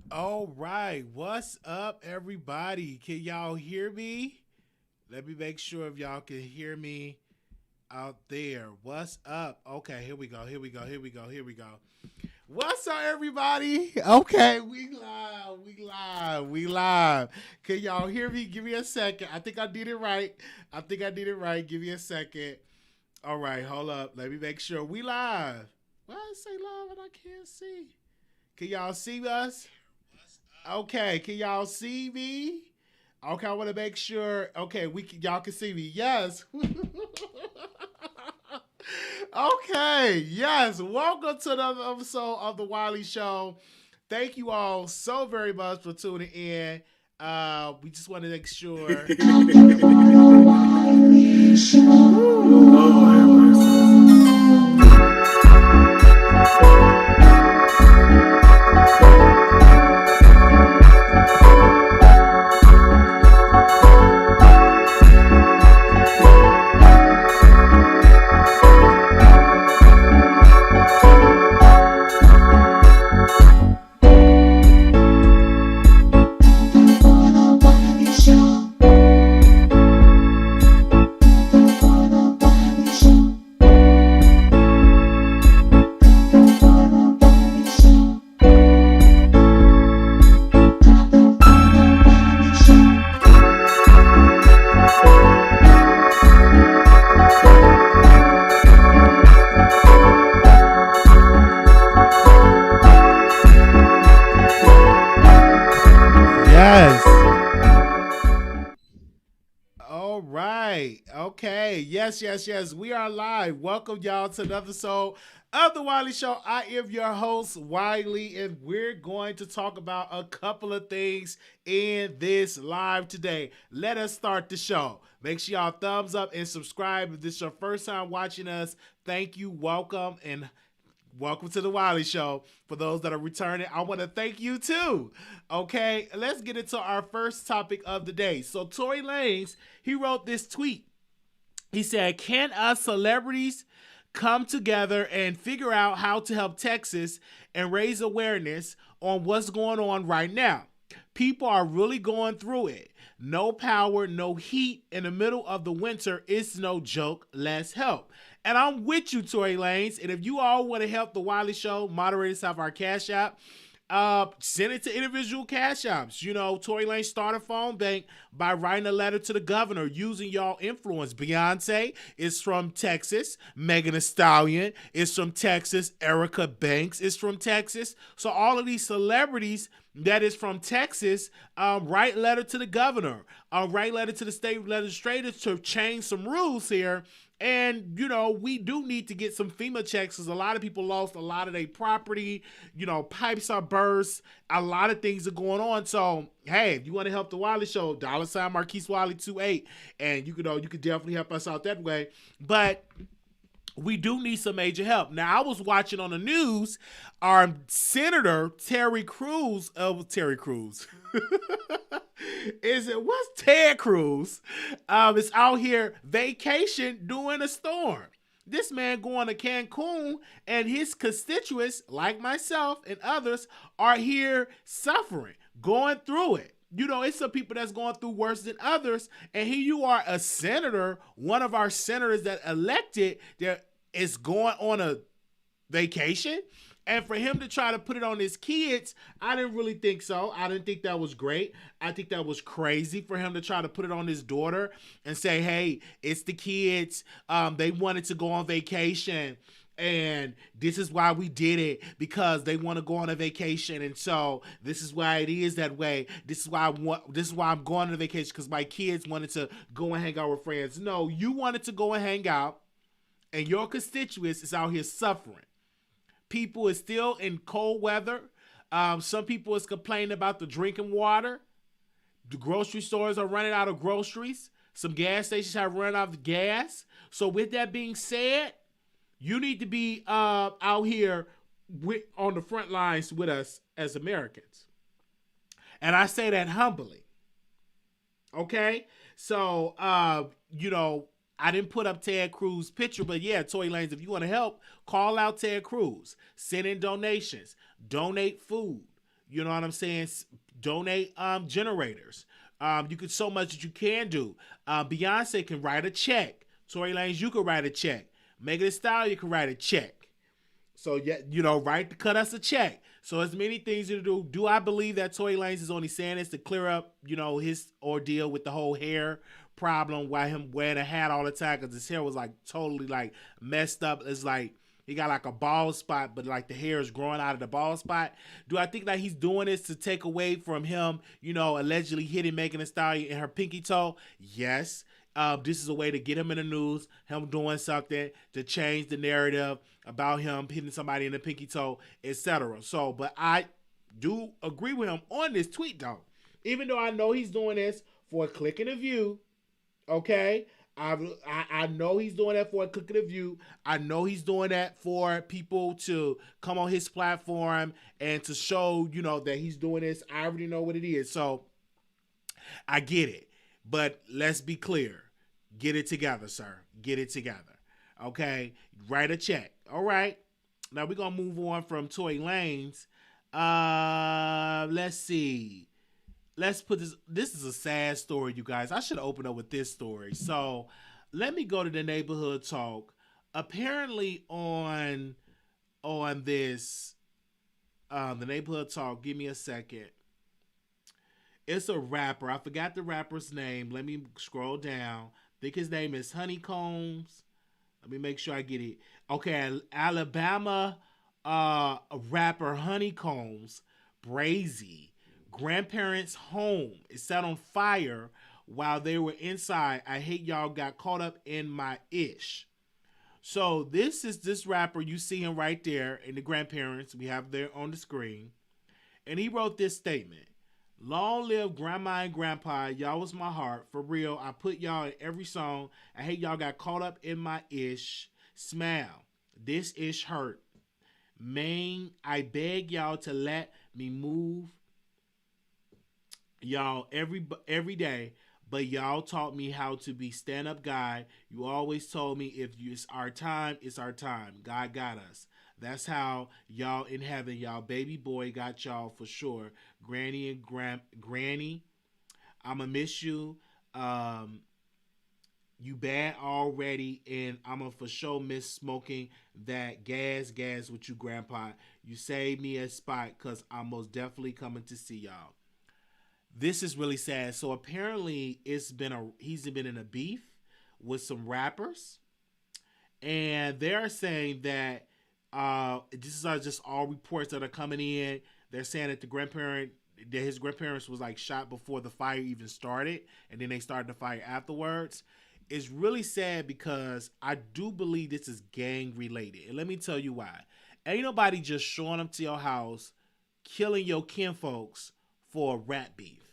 All right, what's up, everybody? Can y'all hear me? Let me make sure if y'all can hear me out there. What's up? Okay, here we go. Here we go. Here we go. Here we go. What's up, everybody? Okay, we live. We live. We live. Can y'all hear me? Give me a second. I think I did it right. I think I did it right. Give me a second. All right, hold up. Let me make sure we live. Why I say live and I can't see? Can y'all see us? Okay, can y'all see me? Okay, I want to make sure. Okay, y'all can see me. Yes. Okay, yes. Welcome to another episode of the Wiley Show. Thank you all so very much for tuning in. We just want to make sure. Yes. All right. Okay. Yes, yes, yes. We are live. Welcome, y'all, to another episode of The Wiley Show. I am your host, Wiley, and we're going to talk about a couple of things in this live today. Let us start the show. Make sure y'all thumbs up and subscribe. If this is your first time watching us, thank you, welcome, and welcome to the Wiley Show. For those that are returning, I want to thank you too. Okay, let's get into our first topic of the day. So Tory Lanez, he wrote this tweet. He said, "Can us celebrities come together and figure out how to help Texas and raise awareness on what's going on right now? People are really going through it. No power, no heat in the middle of the winter. It's no joke. Let's help." And I'm with you, Tory Lanez. And if you all want to help the Wiley Show, moderators have our cash app. Send it to individual cash apps. You know, Tory Lanez started a phone bank by writing a letter to the governor using y'all influence. Beyonce is from Texas. Megan Thee Stallion is from Texas. Erica Banks is from Texas. So all of these celebrities that is from Texas, write letter to the governor. Write letter to the state legislators to change some rules here. And, you know, we do need to get some FEMA checks because a lot of people lost a lot of their property. You know, pipes are burst. A lot of things are going on. So, hey, if you want to help the Wiley Show, $ Marquise Wiley 28. And you could definitely help us out that way. But we do need some major help. Now, I was watching on the news, our Senator Terry Crews, Terry Crews. What's Ted Cruz? Is out here vacation during a storm. This man going to Cancun, and his constituents, like myself and others, are here suffering, going through it. You know, it's some people that's going through worse than others. And here you are, a senator, one of our senators that elected, that is going on a vacation. And for him to try to put it on his kids, I didn't really think so. I didn't think that was great. I think that was crazy for him to try to put it on his daughter and say, hey, it's the kids. They wanted to go on vacation. And this is why we did it, because they want to go on a vacation, and so this is why it is that way. This is why I'm going on a vacation, because my kids wanted to go and hang out with friends. No, you wanted to go and hang out, and your constituents is out here suffering. People is still in cold weather. Some people is complaining about the drinking water. The grocery stores are running out of groceries. Some gas stations have run out of gas. So with that being said, you need to be out here on the front lines with us as Americans. And I say that humbly. Okay? So, I didn't put up Ted Cruz' picture, but yeah, Tory Lanez, if you want to help, call out Ted Cruz. Send in donations. Donate food. You know what I'm saying? Donate generators. You could so much that you can do. Beyonce can write a check. Tory Lanez, you can write a check. Megan Thee Stallion can write a check. So yeah, right to cut us a check. So as many things to do. Do I believe that Tory Lanez is only saying this to clear up, his ordeal with the whole hair problem, why him wearing a hat all the time, because his hair was like totally like messed up. It's like he got like a bald spot, but like the hair is growing out of the bald spot. Do I think that he's doing this to take away from him, allegedly hitting Megan Thee Stallion in her pinky toe? Yes. This is a way to get him in the news, him doing something to change the narrative about him hitting somebody in the pinky toe, etc. So, but I do agree with him on this tweet, though. Even though I know he's doing this for a click and a view, okay? I know he's doing that for a click and a view. I know he's doing that for people to come on his platform and to show, that he's doing this. I already know what it is. So, I get it. But let's be clear. Get it together, sir. Get it together. Okay? Write a check. All right. Now we're going to move on from Tory Lanez. Let's see. Let's put this. This is a sad story, you guys. I should open up with this story. So let me go to the neighborhood talk. Apparently on this, the neighborhood talk, give me a second. It's a rapper. I forgot the rapper's name. Let me scroll down. I think his name is Honeycombs. Let me make sure I get it. Okay, Alabama rapper Honeycombs, Brazy, grandparents' home is set on fire while they were inside. I hate y'all got caught up in my ish. So this is this rapper. You see him right there in the grandparents. We have there on the screen. And he wrote this statement. Long live grandma and grandpa. Y'all was my heart. For real. I put y'all in every song. I hate y'all got caught up in my ish. Smile. This ish hurt. Man, I beg y'all to let me move y'all every day. But y'all taught me how to be stand-up guy. You always told me if it's our time, it's our time. God got us. That's how y'all in heaven, y'all baby boy got y'all for sure. Granny and Granny, I'ma miss you. You bad already, and I'ma for sure miss smoking that gas with you, Grandpa. You saved me a spot, cause I'm most definitely coming to see y'all. This is really sad. So apparently, he's been in a beef with some rappers, and they're saying that. This are just all reports that are coming in. They're saying that his grandparents was like shot before the fire even started, and then they started the fire afterwards. It's really sad because I do believe this is gang related, and let me tell you why. Ain't nobody just showing up to your house, killing your kinfolks for a rap beef.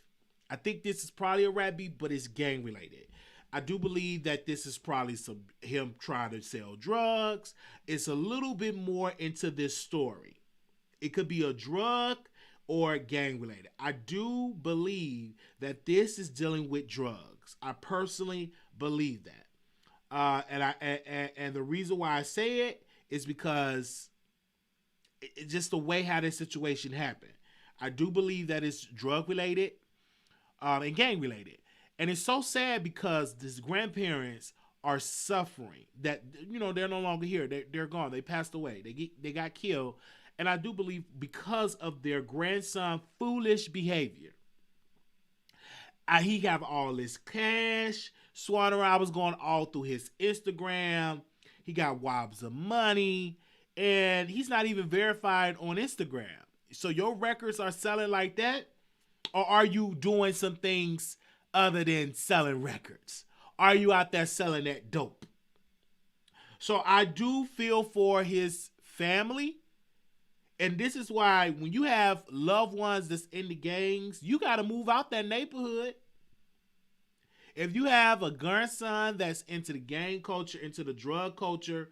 I think this is probably a rap beef, but it's gang related. I do believe that this is probably him trying to sell drugs. It's a little bit more into this story. It could be a drug or gang related. I do believe that this is dealing with drugs. I personally believe that. And the reason why I say it is because it's just the way how this situation happened. I do believe that it's drug related and gang related. And it's so sad because these grandparents are suffering. That they're no longer here. They're gone. They passed away. They got killed. And I do believe because of their grandson foolish behavior. He have all this cash. Swanner, I was going all through his Instagram. He got wobs of money. And he's not even verified on Instagram. So your records are selling like that? Or are you doing some things other than selling records? Are you out there selling that dope? So I do feel for his family. And this is why when you have loved ones that's in the gangs, you got to move out that neighborhood. If you have a grandson that's into the gang culture, into the drug culture,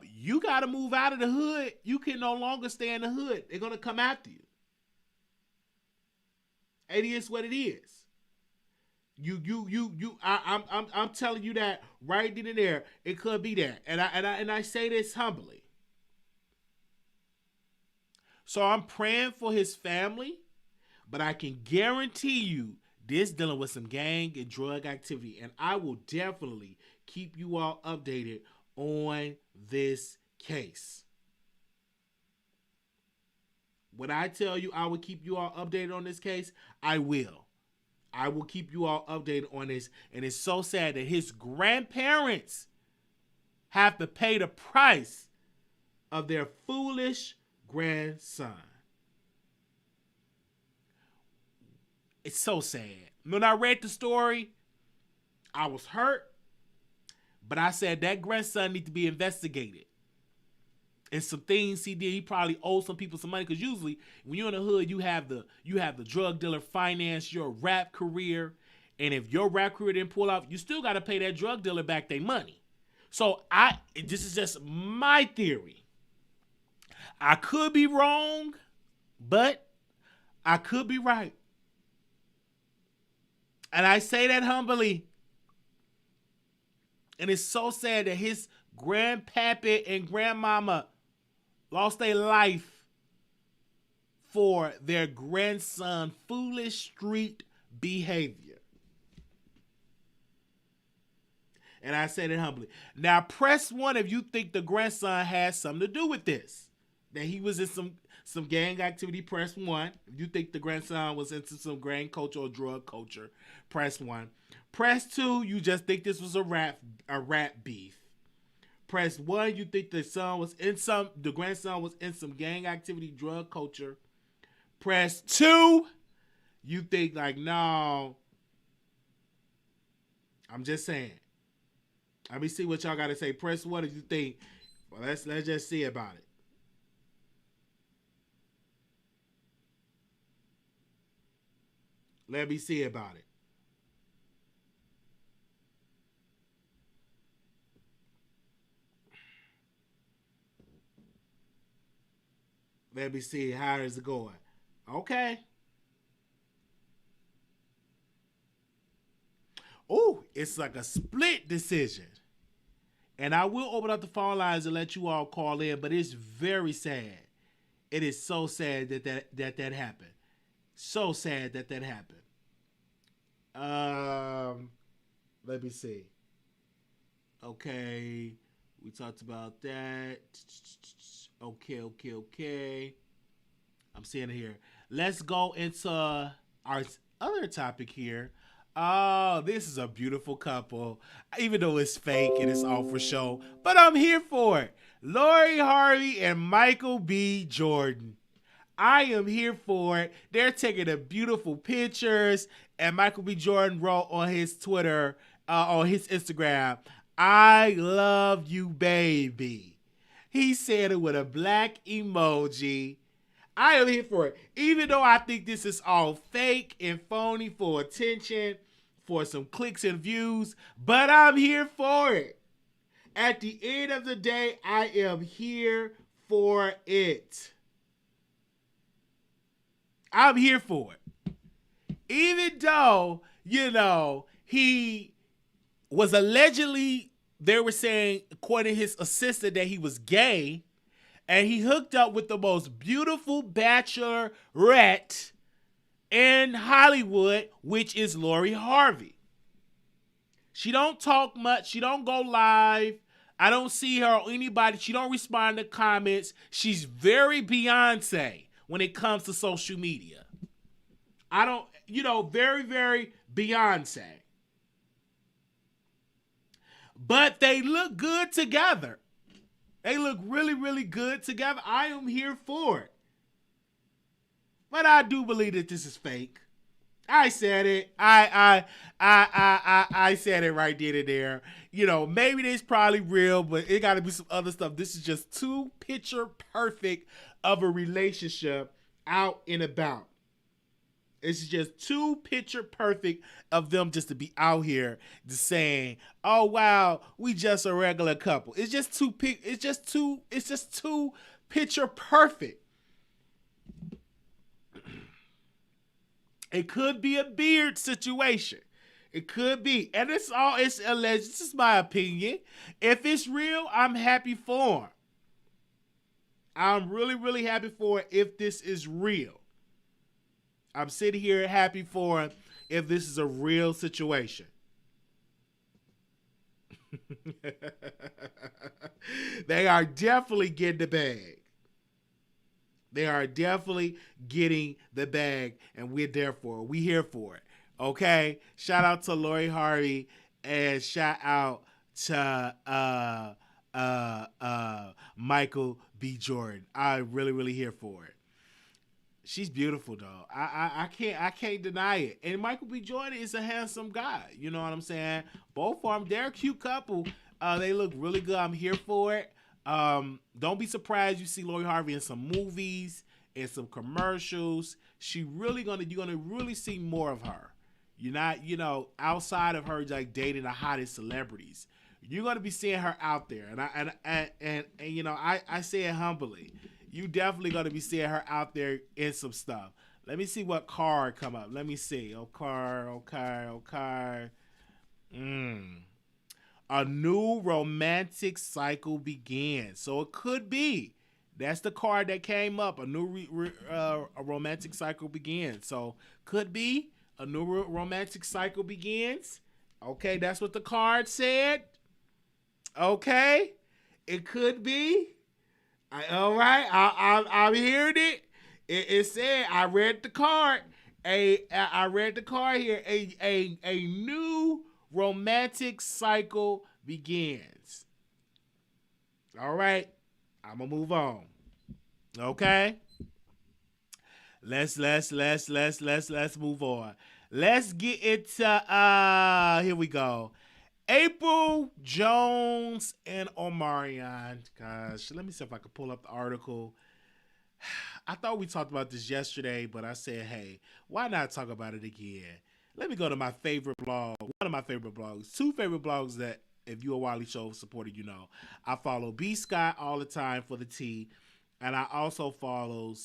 you got to move out of the hood. You can no longer stay in the hood. They're going to come after you. It is what it is. I'm telling you that right then and there, it could be that. And I say this humbly. So I'm praying for his family, but I can guarantee you this dealing with some gang and drug activity. And I will definitely keep you all updated on this case. When I tell you I will keep you all updated on this case, I will. I will keep you all updated on this. And it's so sad that his grandparents have to pay the price of their foolish grandson. It's so sad. When I read the story, I was hurt, but I said that grandson needs to be investigated. And some things he did, he probably owed some people some money, because usually when you're in the hood, you have the drug dealer finance your rap career, and if your rap career didn't pull off, you still got to pay that drug dealer back their money. So this is just my theory. I could be wrong, but I could be right. And I say that humbly. And it's so sad that his grandpappy and grandmama lost their life for their grandson foolish street behavior. And I say that humbly. Now press 1 if you think the grandson has something to do with this. That he was in some gang activity, press 1. If you think the grandson was into some gang culture or drug culture, press 1. Press 2, you just think this was a rap beef. Press 1, you think the grandson was in some gang activity, drug culture. Press 2, you think like, no. I'm just saying. Let me see what y'all got to say. Press 1 if you think, well, let's just see about it. Let me see about it. Let me see. How is it going? Okay. Oh, it's like a split decision. And I will open up the phone lines and let you all call in, but it's very sad. It is so sad that happened. So sad that happened. Let me see. Okay. We talked about that. Okay. I'm seeing it here. Let's go into our other topic here. Oh, this is a beautiful couple. Even though it's fake and it's all for show, but I'm here for it. Lori Harvey and Michael B. Jordan. I am here for it. They're taking the beautiful pictures, and Michael B. Jordan wrote on his Twitter, on his Instagram, "I love you, baby." He said it with a black emoji. I am here for it. Even though I think this is all fake and phony for attention, for some clicks and views, but I'm here for it. At the end of the day, I am here for it. I'm here for it. Even though, he was allegedly, they were saying, according to his assistant, that he was gay, and he hooked up with the most beautiful bachelorette in Hollywood, which is Lori Harvey. She don't talk much. She don't go live. I don't see her or anybody. She don't respond to comments. She's very Beyonce when it comes to social media. Very, very Beyonce. But they look good together. They look really, really good together. I am here for it. But I do believe that this is fake. I said it. I said it right then and there. Maybe it's probably real, but it got to be some other stuff. This is just too picture perfect of a relationship out and about. It's just too picture perfect of them just to be out here just saying, "Oh wow, we just a regular couple." It's just too picture perfect. It could be a beard situation. It could be. And it's alleged. This is my opinion. If it's real, I'm happy for him. I'm really, really happy for it if this is real. I'm sitting here happy for it if this is a real situation. They are definitely getting the bag. They are definitely getting the bag, and we're there for it. We here for it. Okay? Shout out to Lori Harvey, and shout out to Michael B. Jordan. I'm really, really here for it. She's beautiful though. I can't deny it. And Michael B. Jordan is a handsome guy. You know what I'm saying? Both of them, they're a cute couple. They look really good. I'm here for it. Don't be surprised you see Lori Harvey in some movies and some commercials. You're gonna really see more of her. You're not, outside of her like dating the hottest celebrities. You're gonna be seeing her out there. And I say it humbly. You definitely gonna be seeing her out there in some stuff. Let me see what card come up. Let me see. Okay. A new romantic cycle begins. So it could be. That's the card that came up. A new a romantic cycle begins. So could be a new romantic cycle begins. Okay, that's what the card said. Okay, it could be. All right, I'm hearing it. It said I read the card. I read the card here. A new romantic cycle begins. All right, I'm gonna move on. Okay, let's move on. Let's get into here we go. Arpyl Jones and Omarion. Gosh, let me see if I can pull up the article. I thought we talked about this yesterday, but I said, hey, why not talk about it again? Let me go to my favorite blog, one of my favorite blogs, two favorite blogs that, if you're a Wiley Show supporter, you know. I follow B. Scott all the time for the tea, and I also follow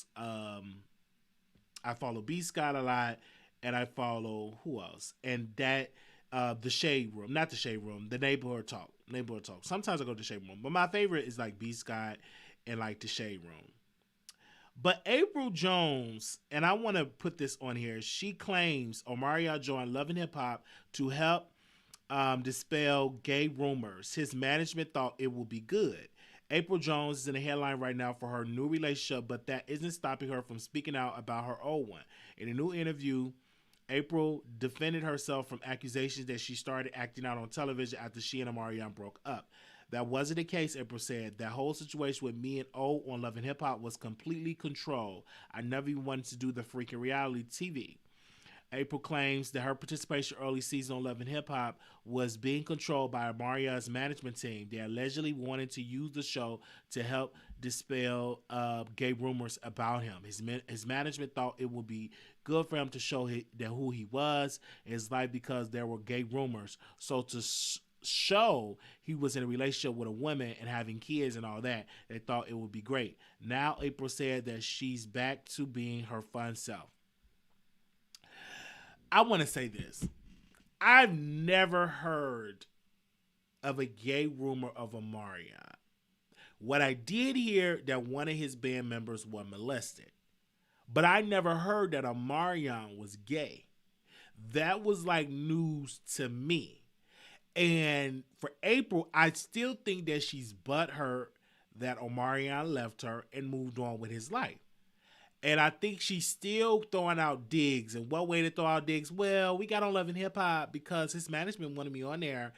B. Scott a lot, and I follow who else? And that the Shade Room, not the Shade Room, the Neighborhood Talk. Sometimes I go to the Shade Room, but my favorite is like B. Scott and like the Shade Room. But Arpyl Jones, and I want to put this on here, she claims Omarion joined Love and Hip Hop to help dispel gay rumors. His management thought it would be good. Arpyl Jones is in the headline right now for her new relationship, but that isn't stopping her from speaking out about her old one. In a new interview, Arpyl defended herself from accusations that she started acting out on television after she and Omarion broke up. That wasn't the case, Arpyl said. That whole situation with me and O on Love and Hip Hop was completely controlled. I never even wanted to do the freaking reality TV. Arpyl claims that her participation early season on Love and Hip Hop was being controlled by Omarion's management team. They allegedly wanted to use the show to help dispel gay rumors about him. His management thought it would be good for him to show who he was in his life because there were gay rumors. So to show he was in a relationship with a woman and having kids and all that, they thought it would be great. Now Arpyl said that she's back to being her fun self. I want to say this. I've never heard of a gay rumor of Omarion. What I did hear that one of his band members was molested, but I never heard that Omarion was gay. That was like news to me. And for Arpyl, I still think that she's butthurt that Omarion left her and moved on with his life. And I think she's still throwing out digs. And what way to throw out digs? Well, we got on Love and Hip Hop because his management wanted me on there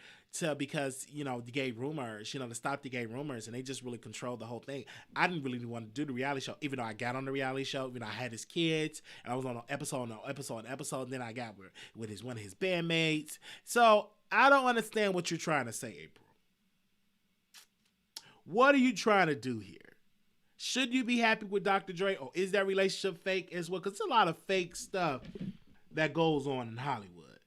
because, the gay rumors, to stop the gay rumors. And they just really controlled the whole thing. I didn't really want to do the reality show, even though I got on the reality show. I had his kids. And I was on an episode. And then I got with one of his bandmates. So I don't understand what you're trying to say, Arpyl. What are you trying to do here? Should you be happy with Dr. Dre, or is that relationship fake as well? Because there's a lot of fake stuff that goes on in Hollywood.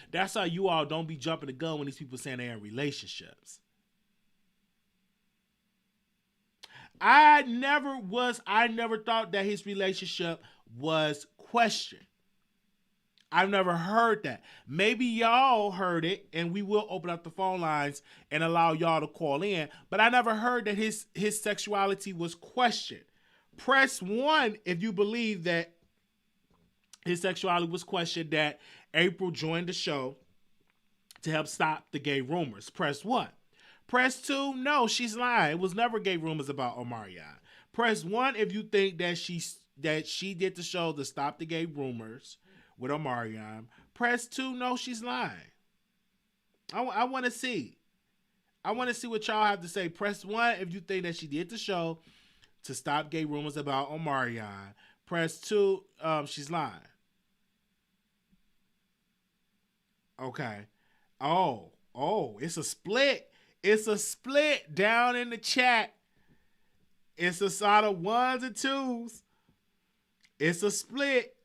That's how you all don't be jumping the gun when these people saying they're in relationships. I never thought that his relationship was questioned. I've never heard that. Maybe y'all heard it, and we will open up the phone lines and allow y'all to call in. But I never heard that his sexuality was questioned. Press 1 if you believe that his sexuality was questioned, that Arpyl joined the show to help stop the gay rumors. Press 1. Press 2, no, she's lying. It was never gay rumors about Omarion. Press 1 if you think that she did the show to stop the gay rumors with Omarion. Press 2, no, she's lying. I want to see. I want to see what y'all have to say. Press 1 if you think that she did the show to stop gay rumors about Omarion. Press 2, she's lying. Okay. Oh, it's a split. It's a split down in the chat. It's a side of 1s and 2s. It's a split.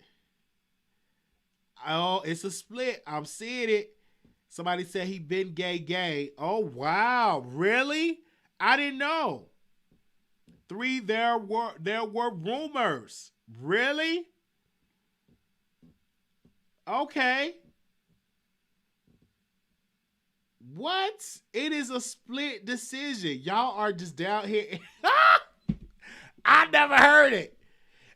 Oh, it's a split. I'm seeing it. Somebody said he been gay. Oh, wow. Really? I didn't know. 3, there were rumors. Really? Okay. What? It is a split decision. Y'all are just down here. I never heard it.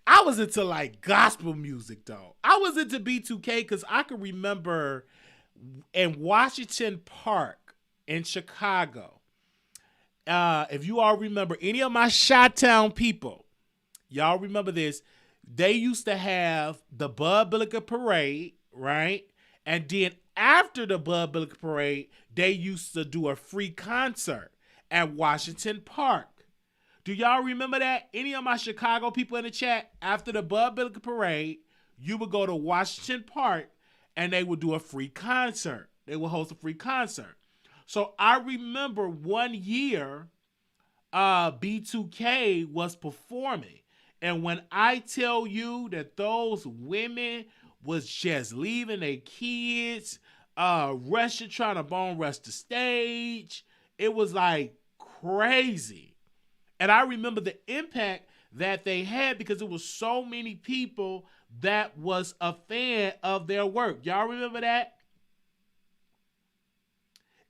I was into like gospel music though. I was into B2K because I can remember in Washington Park in Chicago. If you all remember, any of my Chi-Town people, y'all remember this. They used to have the Bud Billiken Parade, right? And then after the Bud Billiken Parade, they used to do a free concert at Washington Park. Do y'all remember that? Any of my Chicago people in the chat, after the Bud Billiken Parade, you would go to Washington Park and they would do a free concert. They would host a free concert. So I remember one year, B2K was performing. And when I tell you that those women was just leaving their kids, rushing, trying to bone rush the stage, it was like crazy. And I remember the impact that they had because it was so many people that was a fan of their work. Y'all remember that?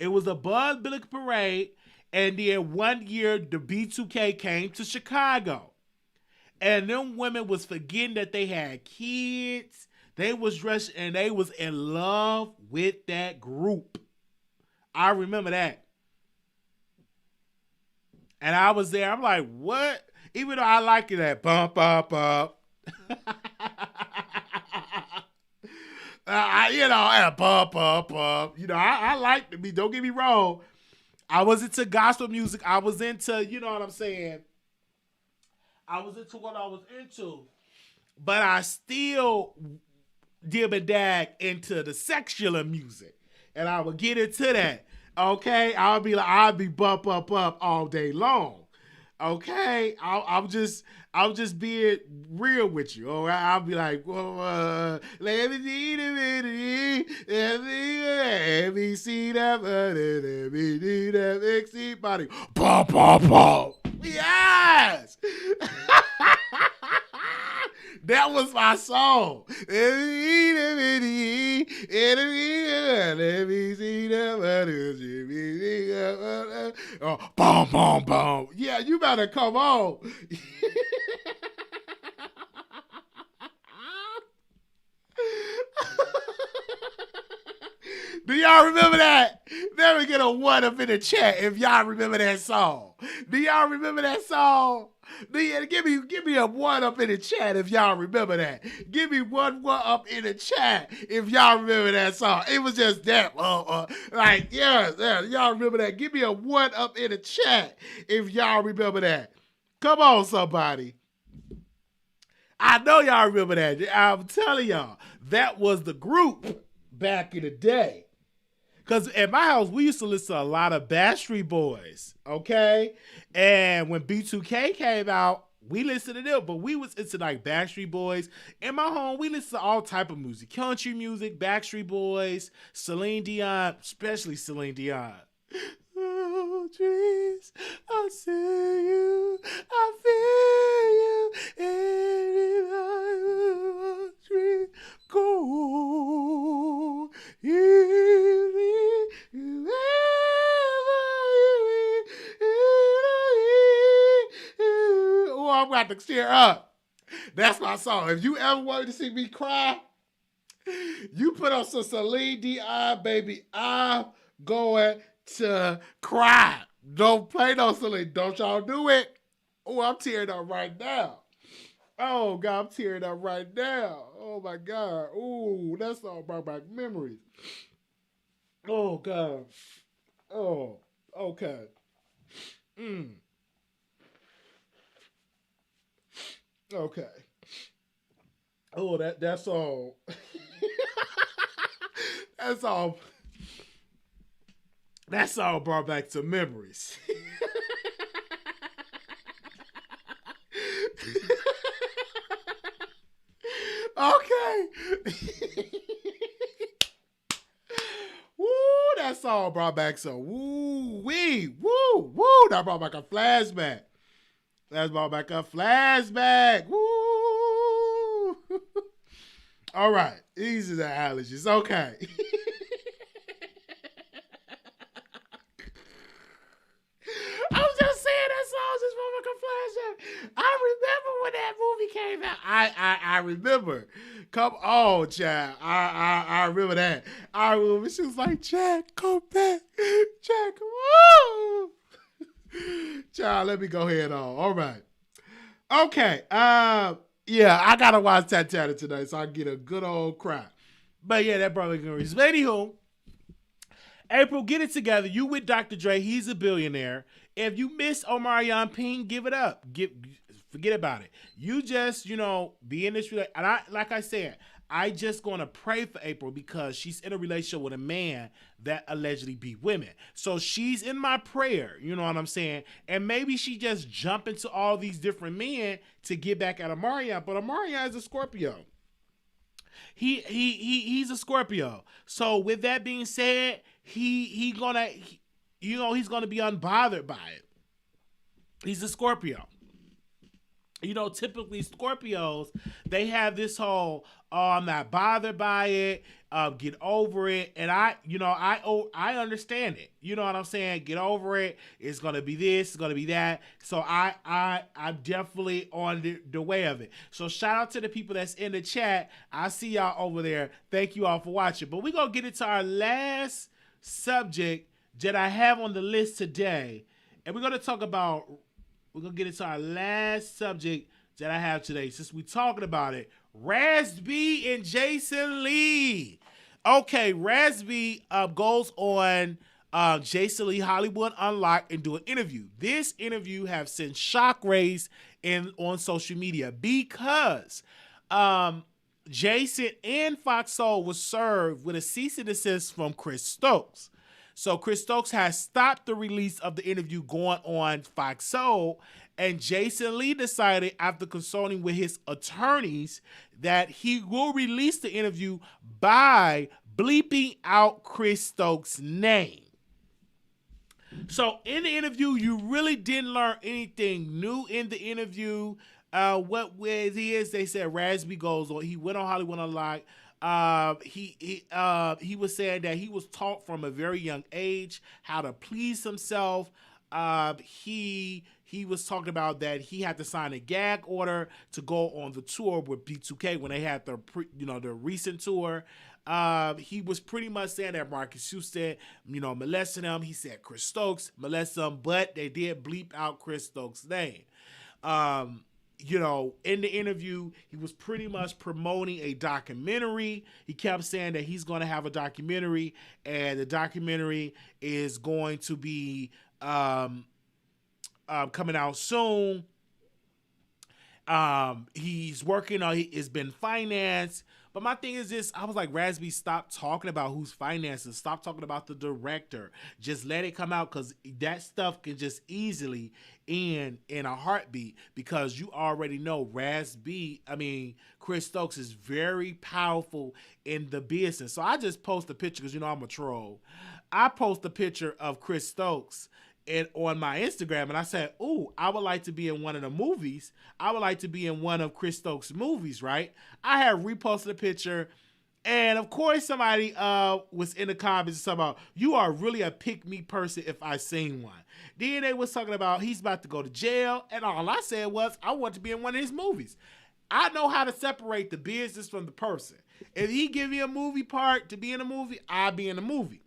It was a Bud Billiken Parade, and then one year the B2K came to Chicago. And them women was forgetting that they had kids. They was dressed and they was in love with that group. I remember that. And I was there. I'm like, what? Even though I like it that bump, bump, bump. And bump, bump, bump. I like to be, don't get me wrong. I was into gospel music. I was into, you know what I'm saying? I was into what I was into. But I still dib and dag into the secular music. And I would get into that. Okay, I'll be bump all day long. Okay, I'm just being real with you. All right, I'll be like, let me see that body, let me see that sexy body, bump. Yes. That was my song. Let me see that. Boom. Yeah, you better come on. Do y'all remember that? Let me get a 1 up in the chat if y'all remember that song. Do y'all remember that song? Give me a 1 up in the chat if y'all remember that. Give me one up in the chat if y'all remember that song. It was just that. Yeah, y'all remember that. Give me a 1 up in the chat if y'all remember that. Come on, somebody. I know y'all remember that. I'm telling y'all, that was the group back in the day. Because at my house, we used to listen to a lot of Backstreet Boys, okay? And when B2K came out, we listened to them, but we was into like Backstreet Boys. In my home, we listened to all type of music. Country music, Backstreet Boys, Celine Dion, especially Celine Dion. Oh, trees, I see you, I feel you, and trees go. I'm going to tear up. That's my song. If you ever wanted to see me cry, you put on some Celine Dion, baby. I'm going to cry. Don't play no Celine. Don't y'all do it. Oh, I'm tearing up right now. Oh, God, I'm tearing up right now. Oh, my God. Ooh, that song brought back memories. Oh, God. Oh, okay. Okay. Oh, that's all. That's all. That's all brought back to memories. Okay. Woo, that's all brought back some woo. That brought back a flashback. That's brought back a flashback. Woo. All right. Easy the allergies. Okay. I was just saying that song just brought back a flashback. I remember when that movie came out. I remember. Come on, child. I remember that. I remember she was like, Jack, come back. Jack, come on. Child, let me go ahead on. All right. Okay. Yeah, I gotta watch Titanic tonight so I can get a good old cry. But yeah, that probably gonna reason. But anywho, April, get it together. You with Dr. Dre, he's a billionaire. If you miss Omarion Ping, give it up. Forget about it. You just, be in this relationship. And like I said, I just gonna pray for April because she's in a relationship with a man that allegedly beat women. So she's in my prayer, you know what I'm saying? And maybe she just jump into all these different men to get back at Omarion. But Omarion is a Scorpio. He's a Scorpio. So with that being said, he's gonna be unbothered by it. He's a Scorpio. Typically Scorpios, they have this whole, I'm not bothered by it, get over it. And I understand it. You know what I'm saying? Get over it. It's going to be this, it's going to be that. So I'm definitely on the way of it. So shout out to the people that's in the chat. I see y'all over there. Thank you all for watching. But we're going to get into our last subject that I have on the list today. And we're going to get into our last subject that I have today. Since we're talking about it, Raz B and Jason Lee. Okay, Raz B goes on Jason Lee Hollywood Unlocked and do an interview. This interview have sent shockwaves on social media because Jason and Fox Soul was served with a cease and desist from Chris Stokes. So Chris Stokes has stopped the release of the interview going on Fox Soul, and Jason Lee decided after consulting with his attorneys that he will release the interview by bleeping out Chris Stokes' name. So in the interview, you really didn't learn anything new in the interview. What it is, they said Raz B goes on. He went on Hollywood Unlocked. He was saying that he was taught from a very young age how to please himself. He was talking about that he had to sign a gag order to go on the tour with B2K when they had the recent tour. He was pretty much saying that Marcus Houston, molested him. He said Chris Stokes molested him, but they did bleep out Chris Stokes' name. In the interview, he was pretty much promoting a documentary. He kept saying that he's going to have a documentary, and the documentary is going to be coming out soon. He's working on it's been financed. But my thing is this, I was like, Raz B, stop talking about who's financing. Stop talking about the director. Just let it come out because that stuff can just easily end in a heartbeat because you already know Chris Stokes is very powerful in the business. So I just post a picture because, I'm a troll. I post a picture of Chris Stokes on my Instagram, and I said, "Ooh, I would like to be in one of the movies. I would like to be in one of Chris Stokes' movies." Right? I had reposted a picture, And of course, somebody was in the comments talking about, you are really a pick me person if I seen one. Then they was talking about he's about to go to jail, and all I said was I want to be in one of his movies. I know how to separate the business from the person. If he give me a movie part to be in a movie, I'll be in the movie.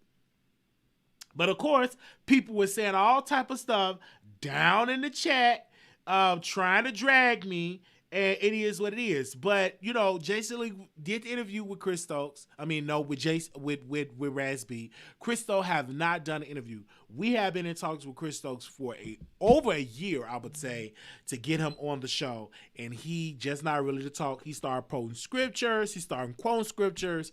But of course, people were saying all type of stuff down in the chat, trying to drag me, and it is what it is. But you know, Jason Lee did the interview with Chris Stokes. I mean, no, with Jason with Raz B. Chris Stokes have not done an interview. We have been in talks with Chris Stokes for over a year, I would say, to get him on the show, and he just not really to talk. He started quoting scriptures. He started quoting scriptures,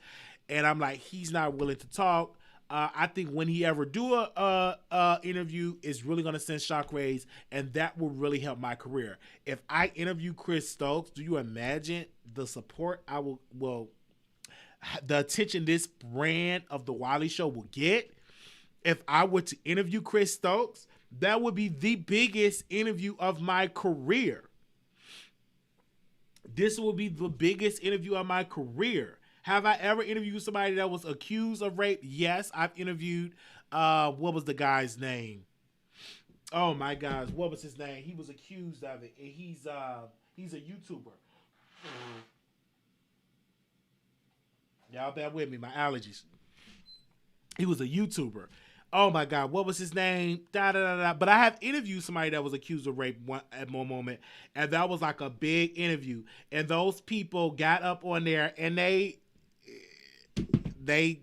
and I'm like, he's not willing to talk. I think when he ever do a interview, it's really going to send shockwaves, and that will really help my career. If I interview Chris Stokes, do you imagine the support I will the attention this brand of the Wiley Show will get? If I were to interview Chris Stokes, that would be the biggest interview of my career. This will be the biggest interview of my career. Have I ever interviewed somebody that was accused of rape? Yes, I've interviewed, what was the guy's name? Oh my gosh, what was his name? He was accused of it. And he's a YouTuber. Y'all bear with me, my allergies. He was a YouTuber. Oh my God, what was his name? Da da da da. But I have interviewed somebody that was accused of rape at one moment, and that was like a big interview. And those people got up on there and they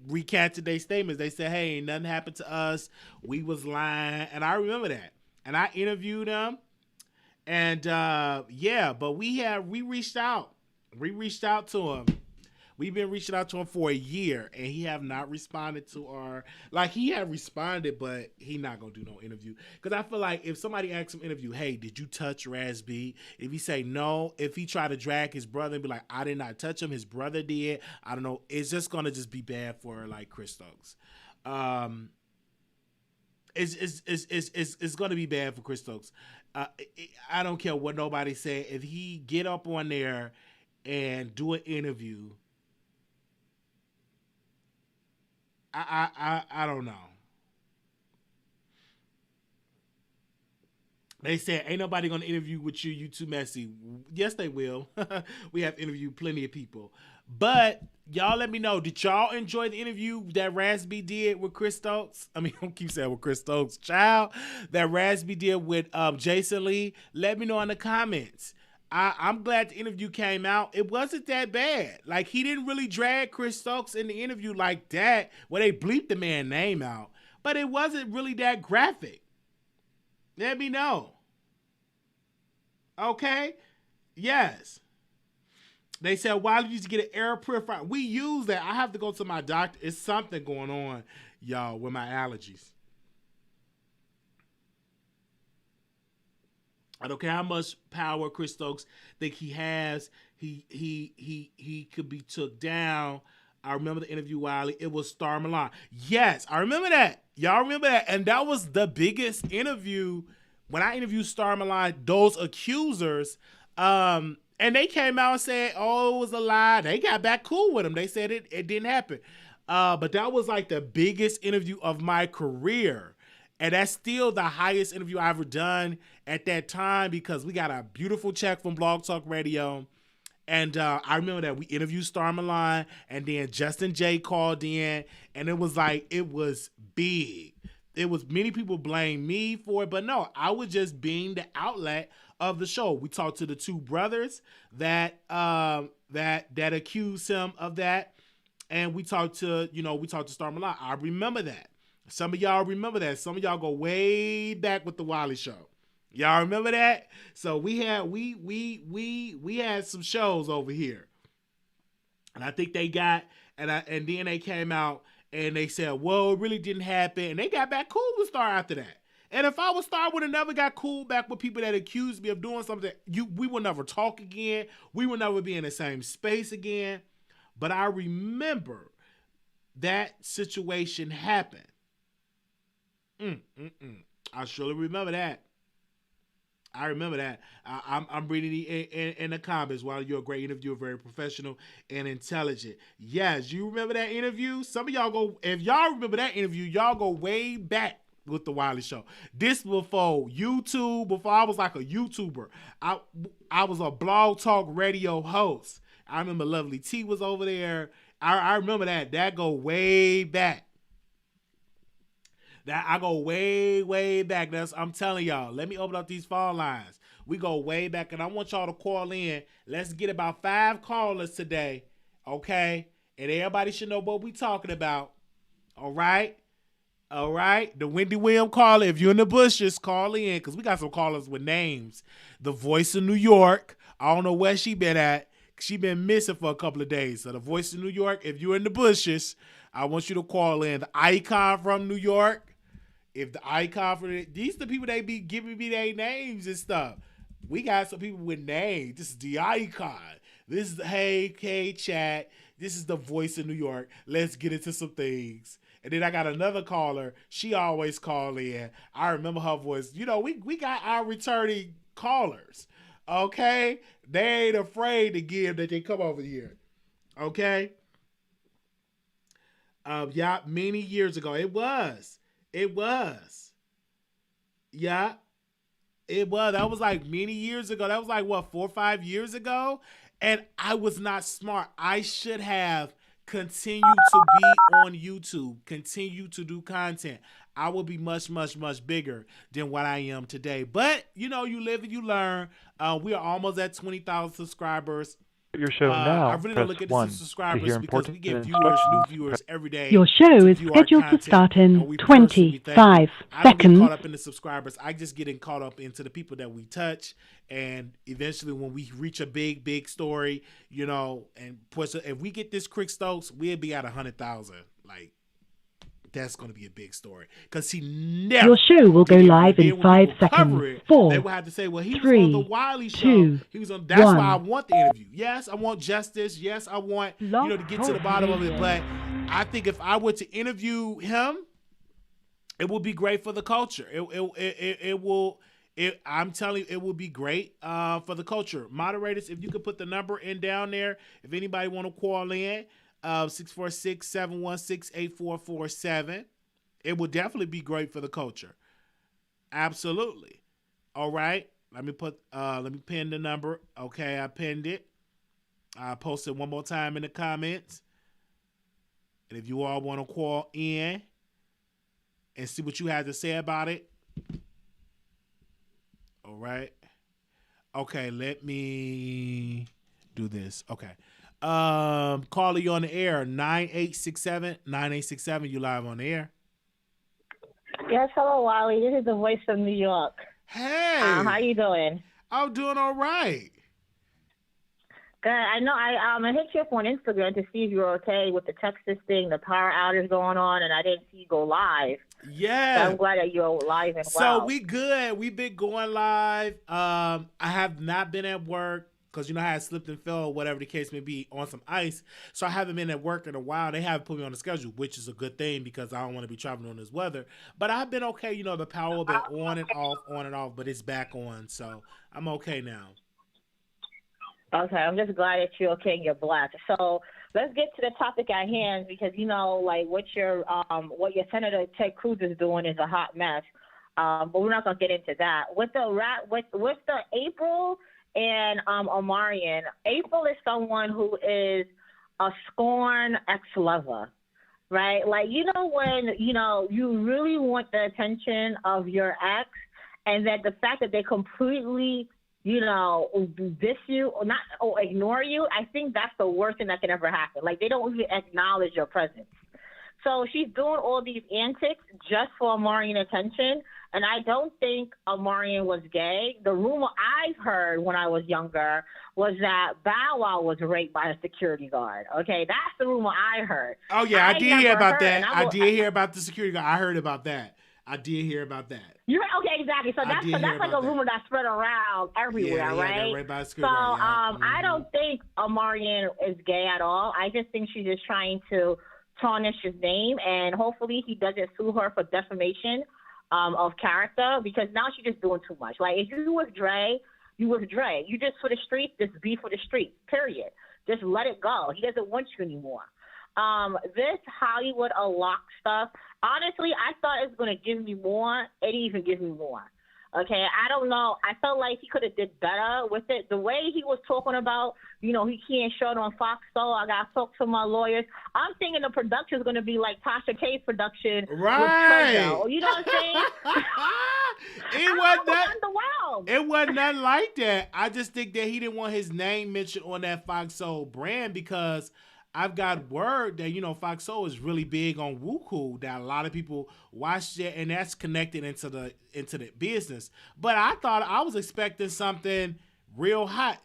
recanted their statements. They said, hey, ain't nothing happened to us. We was lying. And I remember that. And I interviewed them. And yeah, but we reached out. We reached out to him. We've been reaching out to him for a year, and he have not responded to our, like, he had responded, but he not going to do no interview. Because I feel like if somebody asks him interview, hey, did you touch Raz B? If he say no, if he try to drag his brother and be like, I did not touch him, his brother did, I don't know, it's just going to just be bad for, like, Chris Stokes. It's going to be bad for Chris Stokes. I don't care what nobody say. If he get up on there and do an interview, I don't know. They said, ain't nobody going to interview with you. You too messy. Yes, they will. We have interviewed plenty of people. But y'all let me know. Did y'all enjoy the interview that Raz B did with Chris Stokes? I mean, I don't keep saying with Chris Stokes. Child, that Raz B did with Jason Lee. Let me know in the comments. I'm glad the interview came out. It wasn't that bad. Like, he didn't really drag Chris Stokes in the interview like that, where they bleeped the man's name out. But it wasn't really that graphic. Let me know. Okay? Yes. They said, why did you get an air purifier? We use that. I have to go to my doctor. It's something going on, y'all, with my allergies. I don't care how much power Chris Stokes think he has. He could be took down. I remember the interview, Wiley. It was Star Milan. Yes, I remember that. Y'all remember that? And that was the biggest interview. When I interviewed Star Milan, those accusers, and they came out and said, oh, it was a lie. They got back cool with him. They said it didn't happen. But that was like the biggest interview of my career. And that's still the highest interview I ever done at that time, because we got a beautiful check from Blog Talk Radio. And I remember that we interviewed Star Milan, and then Justin J called in, and it was like, it was big. It was, many people blame me for it, but no, I was just being the outlet of the show. We talked to the two brothers that accused him of that, and we talked to Star Milan. I remember that. Some of y'all remember that. Some of y'all go way back with the Wiley Show. Y'all remember that? So we had some shows over here, and I think they got, and then they came out and they said, well, it really didn't happen, and they got back cool with Star after that. And if I was Star, would have never got cool back with people that accused me of doing something. We would never talk again. We would never be in the same space again. But I remember that situation happened. I surely remember that. I remember that. I'm reading in the comments. While you're a great interviewer, very professional and intelligent. Yes, you remember that interview? Some of y'all go. If y'all remember that interview, y'all go way back with the Wiley Show. This before YouTube, before I was like a YouTuber. I was a blog talk radio host. I remember Lovely T was over there. I remember that. That go way back. That I go way, way back. I'm telling y'all. Let me open up these phone lines. We go way back, and I want y'all to call in. Let's get about 5 callers today, okay? And everybody should know what we talking about. All right? All right? The Wendy Williams caller, if you're in the bushes, call in, because we got some callers with names. The Voice of New York. I don't know where she been at. She been missing for a couple of days. So the Voice of New York, if you're in the bushes, I want you to call in. The Icon from New York. If the Icon for these the people they be giving me their names and stuff. We got some people with names. This is the Icon. This is the hey chat. This is the Voice of New York. Let's get into some things. And then I got another caller. She always call in. I remember her voice. You know, we got our returning callers. Okay? They ain't afraid to give that they come over here. Okay? Yeah, many years ago. It was. Yeah. It was. That was like many years ago. That was like, what, 4 or 5 years ago? And I was not smart. I should have continued to be on YouTube, continue to do content. I would be much, much, much bigger than what I am today. But, you know, you live and you learn. We are almost at 20,000 subscribers. Your show now. I really don't look at the subscribers because we get viewers, new viewers every day. Your show is scheduled to start in 25 seconds. I don't get caught up in the subscribers. I just get caught up into the people that we touch. And eventually when we reach a big, big story, you know, and push it, if we get this Crick Stokes, we'll be at 100,000. Like, that's going to be a big story because he never. Your show will go live in 5 seconds. 4. They will have to say, "Well, he 3, was on the Wiley Show. 2, he was on." That's 1. why I want the interview. Yes, I want justice. Yes, I want you know to get to the bottom of it. But I think if I were to interview him, it would be great for the culture. It will. I'm telling you, it will be great for the culture. Moderators, if you could put the number in down there, if anybody want to call in. 646-716-8447. It will definitely be great for the culture. Absolutely. All right. Let me pin the number. Okay, I pinned it. I posted one more time in the comments. And if you all want to call in and see what you have to say about it. All right. Okay, let me do this. Okay. Caller, you on the air, 9867. You live on the air. Yes, hello, Wiley. This is the Voice of New York. Hey, how you doing? I'm doing all right. Good. I know I hit you up on Instagram to see if you were okay with the Texas thing, the power outage going on, and I didn't see you go live. Yeah, so I'm glad that you're live and well. So we good. We've been going live. I have not been at work. Because, you know, I had slipped and fell, whatever the case may be, on some ice. So I haven't been at work in a while. They haven't put me on the schedule, which is a good thing because I don't want to be traveling on this weather. But I've been okay. You know, the power been on and off, but it's back on. So I'm okay now. Okay. I'm just glad that you're okay and you're black. So let's get to the topic at hand because, you know, like what your Senator Ted Cruz is doing is a hot mess. But we're not going to get into that. With the April and Omarion, Arpyl is someone who is a scorn ex-lover, right? Like, you know, when, you know, you really want the attention of your ex and that the fact that they completely, you know, diss you or ignore you, I think that's the worst thing that can ever happen. Like, they don't even acknowledge your presence. So she's doing all these antics just for Omarion attention. And I don't think Omarion was gay. The rumor I heard when I was younger was that Bow Wow was raped by a security guard. Okay, that's the rumor I heard. Oh, yeah, I did hear about that. I did hear about the security guard. I heard about that. I did hear about that. You heard? Okay, exactly. So that's like a rumor that spread around everywhere, right? Raped by a security guard, I don't think Omarion is gay at all. I just think she's just trying to tarnish his name, and hopefully he doesn't sue her for defamation. of character, because now she's just doing too much. Like, if you was Dre, you was Dre. You just for the streets, just be for the streets, period. Just let it go. He doesn't want you anymore. This Hollywood Unlocked stuff, honestly, I thought it was going to give me more. It didn't even give me more. Okay, I don't know. I felt like he could have did better with it. The way he was talking about, he can't show it on Fox, so I got to talk to my lawyers. I'm thinking the production is going to be like Tasha K's production. Right. With Trejo. You know what I'm saying? It wasn't nothing like that. I just think that he didn't want his name mentioned on that Fox Soul brand, because I've got word that, Fox Soul is really big on Wuku, that a lot of people watch it, and that's connected into the business. But I was expecting something real hot.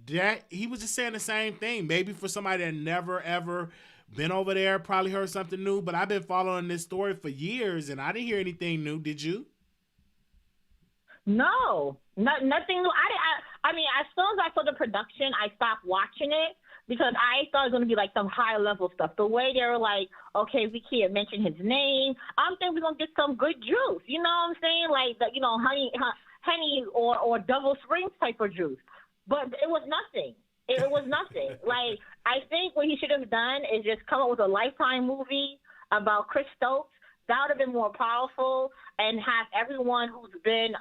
That he was just saying the same thing. Maybe for somebody that never ever been over there, probably heard something new. But I've been following this story for years, and I didn't hear anything new. Did you? No, nothing new. I mean, as soon as I saw the production, I stopped watching it, because I thought it was going to be like some high level stuff. The way they were like, okay, we can't mention his name. I'm thinking we're going to get some good juice. You know what I'm saying? Like, honey or double springs type of juice. But it was nothing. It was nothing. Like, I think what he should have done is just come up with a Lifetime movie about Chris Stokes. That would have been more powerful, and have everyone who's been,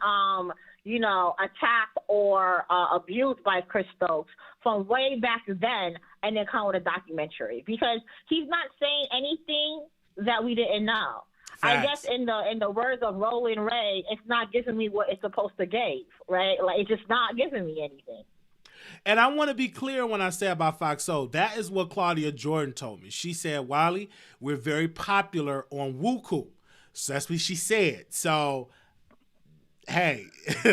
attacked or abused by Chris Stokes from way back then, and then come with a documentary, because he's not saying anything that we didn't know. Facts. I guess in the words of Roland Ray, it's not giving me what it's supposed to give, right? Like, it's just not giving me anything. And I want to be clear when I say about Fox Soul. That is what Claudia Jordan told me. She said, Wiley, we're very popular on Wuku. So that's what she said. So, hey.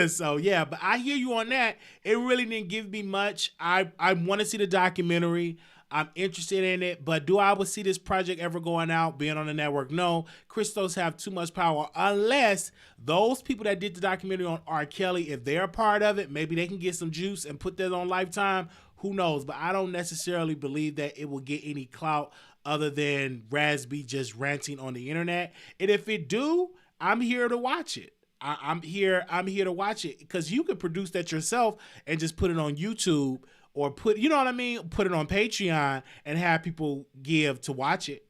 So, yeah. But I hear you on that. It really didn't give me much. I want to see the documentary. I'm interested in it. But do I would see this project ever going out, being on the network? No. Christos have too much power, unless those people that did the documentary on R. Kelly, if they're a part of it, maybe they can get some juice and put that on Lifetime. Who knows? But I don't necessarily believe that it will get any clout other than Raspy just ranting on the internet. And if it do, I'm here to watch it. I'm here to watch it, because you could produce that yourself and just put it on YouTube, or put it on Patreon and have people give to watch it.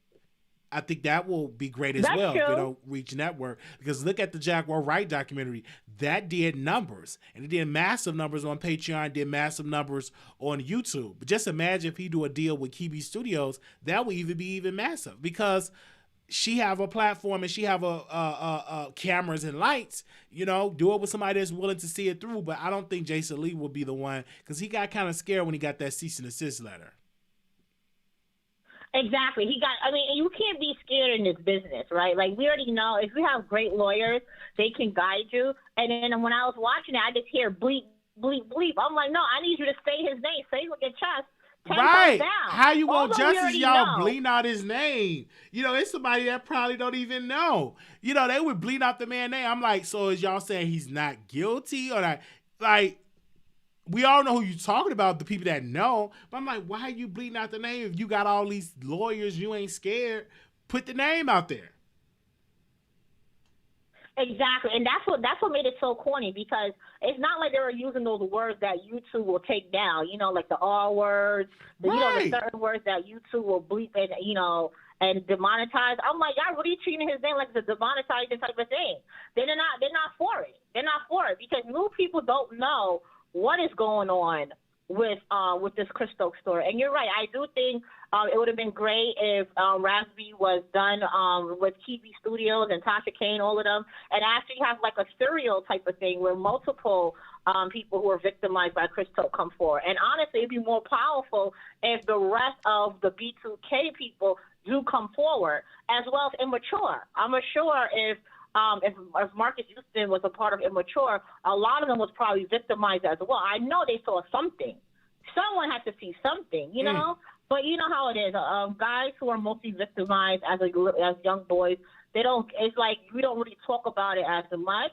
I think that will be great as well if we don't reach network. Because look at the Jaguar Wright documentary. That did numbers. And it did massive numbers on Patreon, did massive numbers on YouTube. But just imagine if he do a deal with Kiwi Studios, that would even be even massive. Because she have a platform and she have a cameras and lights, do it with somebody that's willing to see it through. But I don't think Jason Lee will be the one, because he got kind of scared when he got that cease and desist letter. Exactly. You can't be scared in this business, right? Like, we already know if you have great lawyers, they can guide you. And then when I was watching it, I just hear bleep, bleep, bleep. I'm like, no, I need you to say his name. Say it with your chest. Right. How you want justice, y'all bleeding out his name? It's somebody that probably don't even know. They would bleed out the man's name. I'm like, so is y'all saying he's not guilty or not? Like, we all know who you're talking about, the people that know. But I'm like, why are you bleeding out the name? If you got all these lawyers, you ain't scared. Put the name out there. Exactly, and that's what made it so corny, because it's not like they were using those words that YouTube will take down, like the R words, the certain words that YouTube will bleep and demonetize. I'm like, y'all really treating his name like it's a demonetizing type of thing. They're not for it. They're not for it, because new people don't know what is going on with this Chris Stokes story. And you're right. I do think it would have been great if Raspy was done with TV Studios and Tasha Kane, all of them, and actually have like a serial type of thing where multiple people who are victimized by Chris Stokes come forward. And honestly, it'd be more powerful if the rest of the B2K people do come forward, as well as Immature. I'm sure if Marcus Houston was a part of Immature, a lot of them was probably victimized as well. I know they saw something. Someone had to see something, But you know how it is. Guys who are mostly victimized as young boys, they don't. It's like we don't really talk about it as much.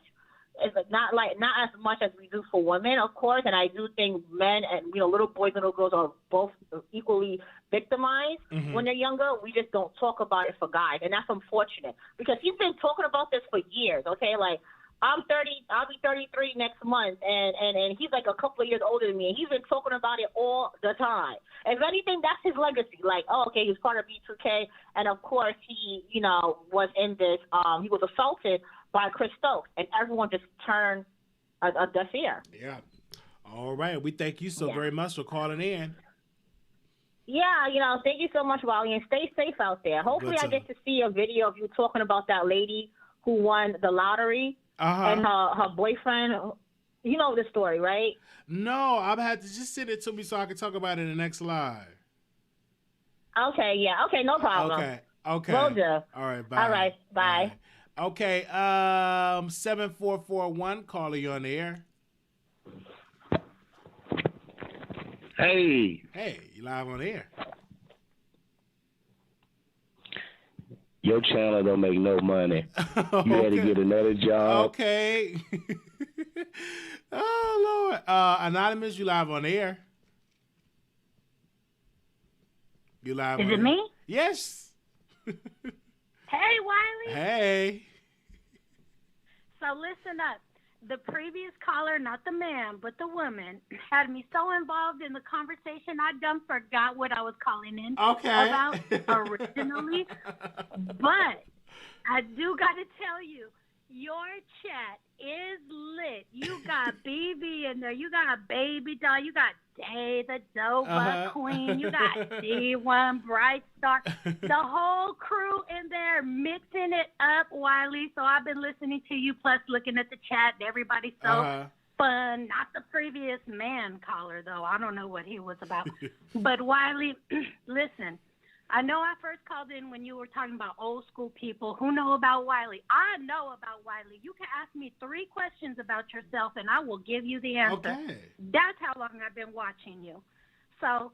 It's not as much as we do for women, of course. And I do think men and little boys and little girls are both equally victimized when they're younger. We just don't talk about it for guys, and that's unfortunate because he's been talking about this for years. Okay, like I'm 30, I'll be 33 next month, and he's like a couple of years older than me, and he's been talking about it all the time. If anything, that's his legacy. Like, oh, okay, he's part of B2K, and of course he, was in this. He was assaulted by Chris Stokes, and everyone just turned a deaf ear. Yeah. All right. We thank you so very much for calling in. Yeah, thank you so much, Wiley, and stay safe out there. Hopefully I get to see a video of you talking about that lady who won the lottery and her boyfriend. You know the story, right? No, I've had to just send it to me so I can talk about it in the next live. Okay, yeah. Okay, no problem. Okay. Will do. All right, bye. All right, bye. Okay, 7441, caller, you on the air. Hey, you live on the air. Your channel don't make no money. You had to get another job. Okay. Oh, Lord. Anonymous, you live on the air. You live on Is it me? Yes. Hey, Wiley. Hey. So listen up. The previous caller, not the man, but the woman, had me so involved in the conversation, I done forgot what I was calling in about originally. But I do got to tell you, your chat is lit. You got BB in there. You got a baby doll. You got Day, the Doba Queen. You got D1, Bright Star. The whole crew in there mixing it up, Wiley. So I've been listening to you, plus looking at the chat. Everybody's so fun. Not the previous man caller, though. I don't know what he was about. But, Wiley, listen. I know I first called in when you were talking about old school people who know about Wiley. I know about Wiley. You can ask me 3 questions about yourself, and I will give you the answer. Okay. That's how long I've been watching you. So,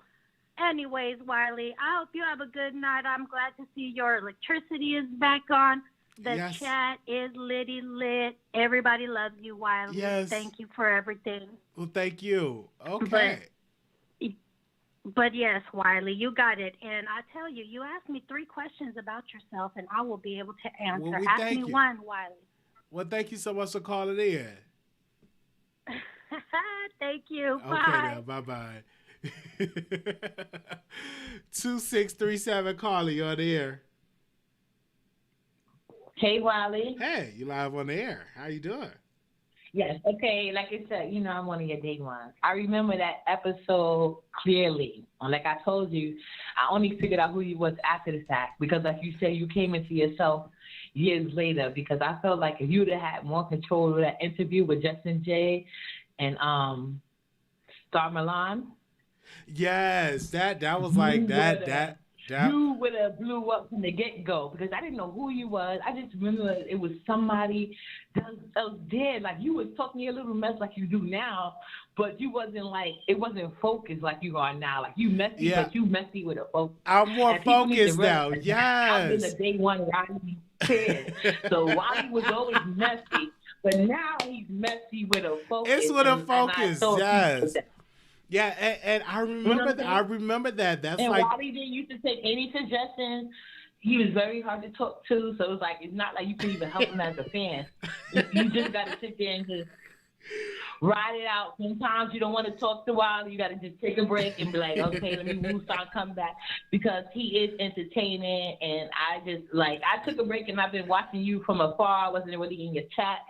anyways, Wiley, I hope you have a good night. I'm glad to see your electricity is back on. The chat is litty lit. Everybody loves you, Wiley. Yes. Thank you for everything. Well, thank you. Okay. But yes, Wiley, you got it. And I tell you, you asked me 3 questions about yourself, and I will be able to answer. Well, Ask me one, Wiley. Well, thank you so much for calling in. Thank you. Okay, now, bye-bye. 2637, caller, you on the air. Hey, Wiley. Hey, you live on the air. How you doing? Yes. Okay. Like I said, I'm one of your day ones. I remember that episode clearly. Like I told you, I only figured out who you was after the fact because, like you said, you came into yourself years later. Because I felt like if you'd have had more control of that interview with Justin J. and Star Milan. Yes, that was like that. You would have blew up from the get-go because I didn't know who you was. I just remember it was somebody that was dead. Like, you was talking your little mess like you do now, but you wasn't like, it wasn't focused like you are now. Like, you messy, but you messy with a focus. I'm more focused now, yes. I've been a day one Wiley kid. So Wiley was always messy, but now he's messy with a focus. It's with a focus, yes. Yeah, and I remember that. That's and like Wiley didn't used to take any suggestions. He was very hard to talk to, so it was like it's not like you can even help him as a fan. You just got to sit there and just ride it out. Sometimes you don't want to talk to Wiley. You got to just take a break and be like, okay, let me move on, come back, because he is entertaining. And I took a break and I've been watching you from afar. I wasn't really in your chat,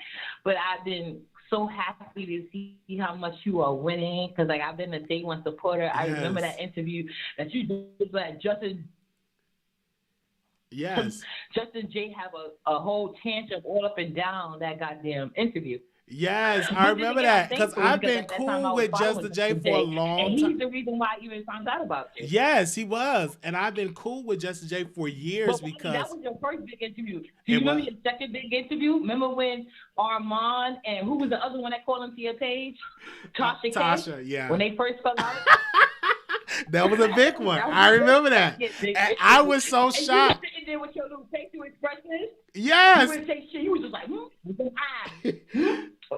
but I've been so happy to see how much you are winning because, like, I've been a day one supporter. Yes. I remember that interview that you did with Justin. Yes. Justin J have a whole tantrum all up and down that goddamn interview. Yes, I remember that because I've been cool with Justin J for a long time. And he's the reason why I even found out about you. Yes, he was. And I've been cool with Justin J for years because... That was your first big interview. Do you remember your second big interview? Remember when Armand and who was the other one that called him to your page? Tasha, yeah. When they first fell out? That was a big one. I remember that. And I was so shocked. You were sitting there with your little facial expression. Yes. You wouldn't say shit. You was just like, with them eyes.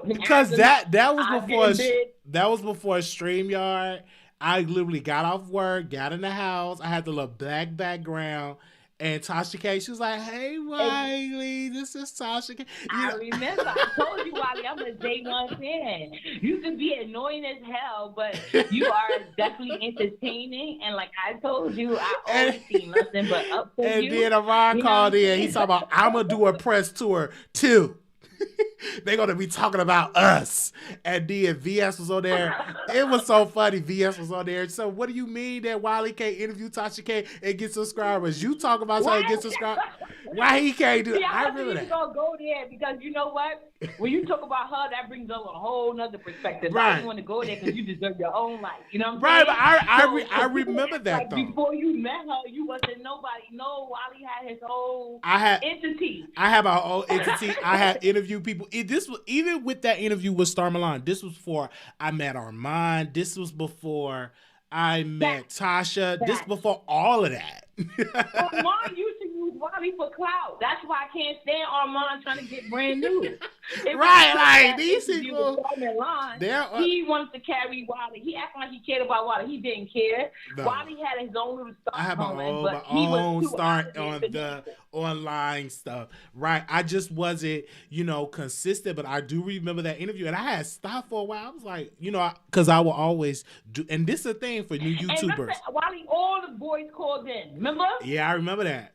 Because that was before StreamYard. I literally got off work, got in the house. I had the little black background. And Tasha K, she was like, "Hey, Wiley, this is Tasha K." I remember. I told you, Wiley, I'm a day one fan. You can be annoying as hell, but you are definitely entertaining. And like I told you, I always see nothing but up for and you. And then Ron called in. He talking about, "I'm going to do a press tour, too." They're going to be talking about us. And then VS was on there. It was so funny. VS was on there. So what do you mean that Wiley can't interview Tasha K and get subscribers? You talk about trying to get subscribers. Why he can't do it? I remember that. Gonna go there because you know what? When you talk about her, that brings up a whole nother perspective. Right. I don't want to go there because you deserve your own life. You know what I'm right, saying? But I remember that, like, though. Before you met her, you wasn't nobody. No, Wiley had his whole entity. I have our own entity. I had interviewed people. This was even with that interview with Star Milan. This was before I met Armand. This was before I met Tasha. This before all of that. Armand used to use Wiley for clout. That's why I can't stand Armand trying to get brand new. Right, like these people. He wanted to carry Wiley. He acted like he cared about Wiley. He didn't care. No. Wiley had his own little stuff. I have my own start on the online stuff. Right. I just wasn't, consistent, but I do remember that interview. And I had stopped for a while. I was like, because I will always do, and this is a thing for new YouTubers. And remember, Wiley, all the boys called in. Remember? Yeah, I remember that.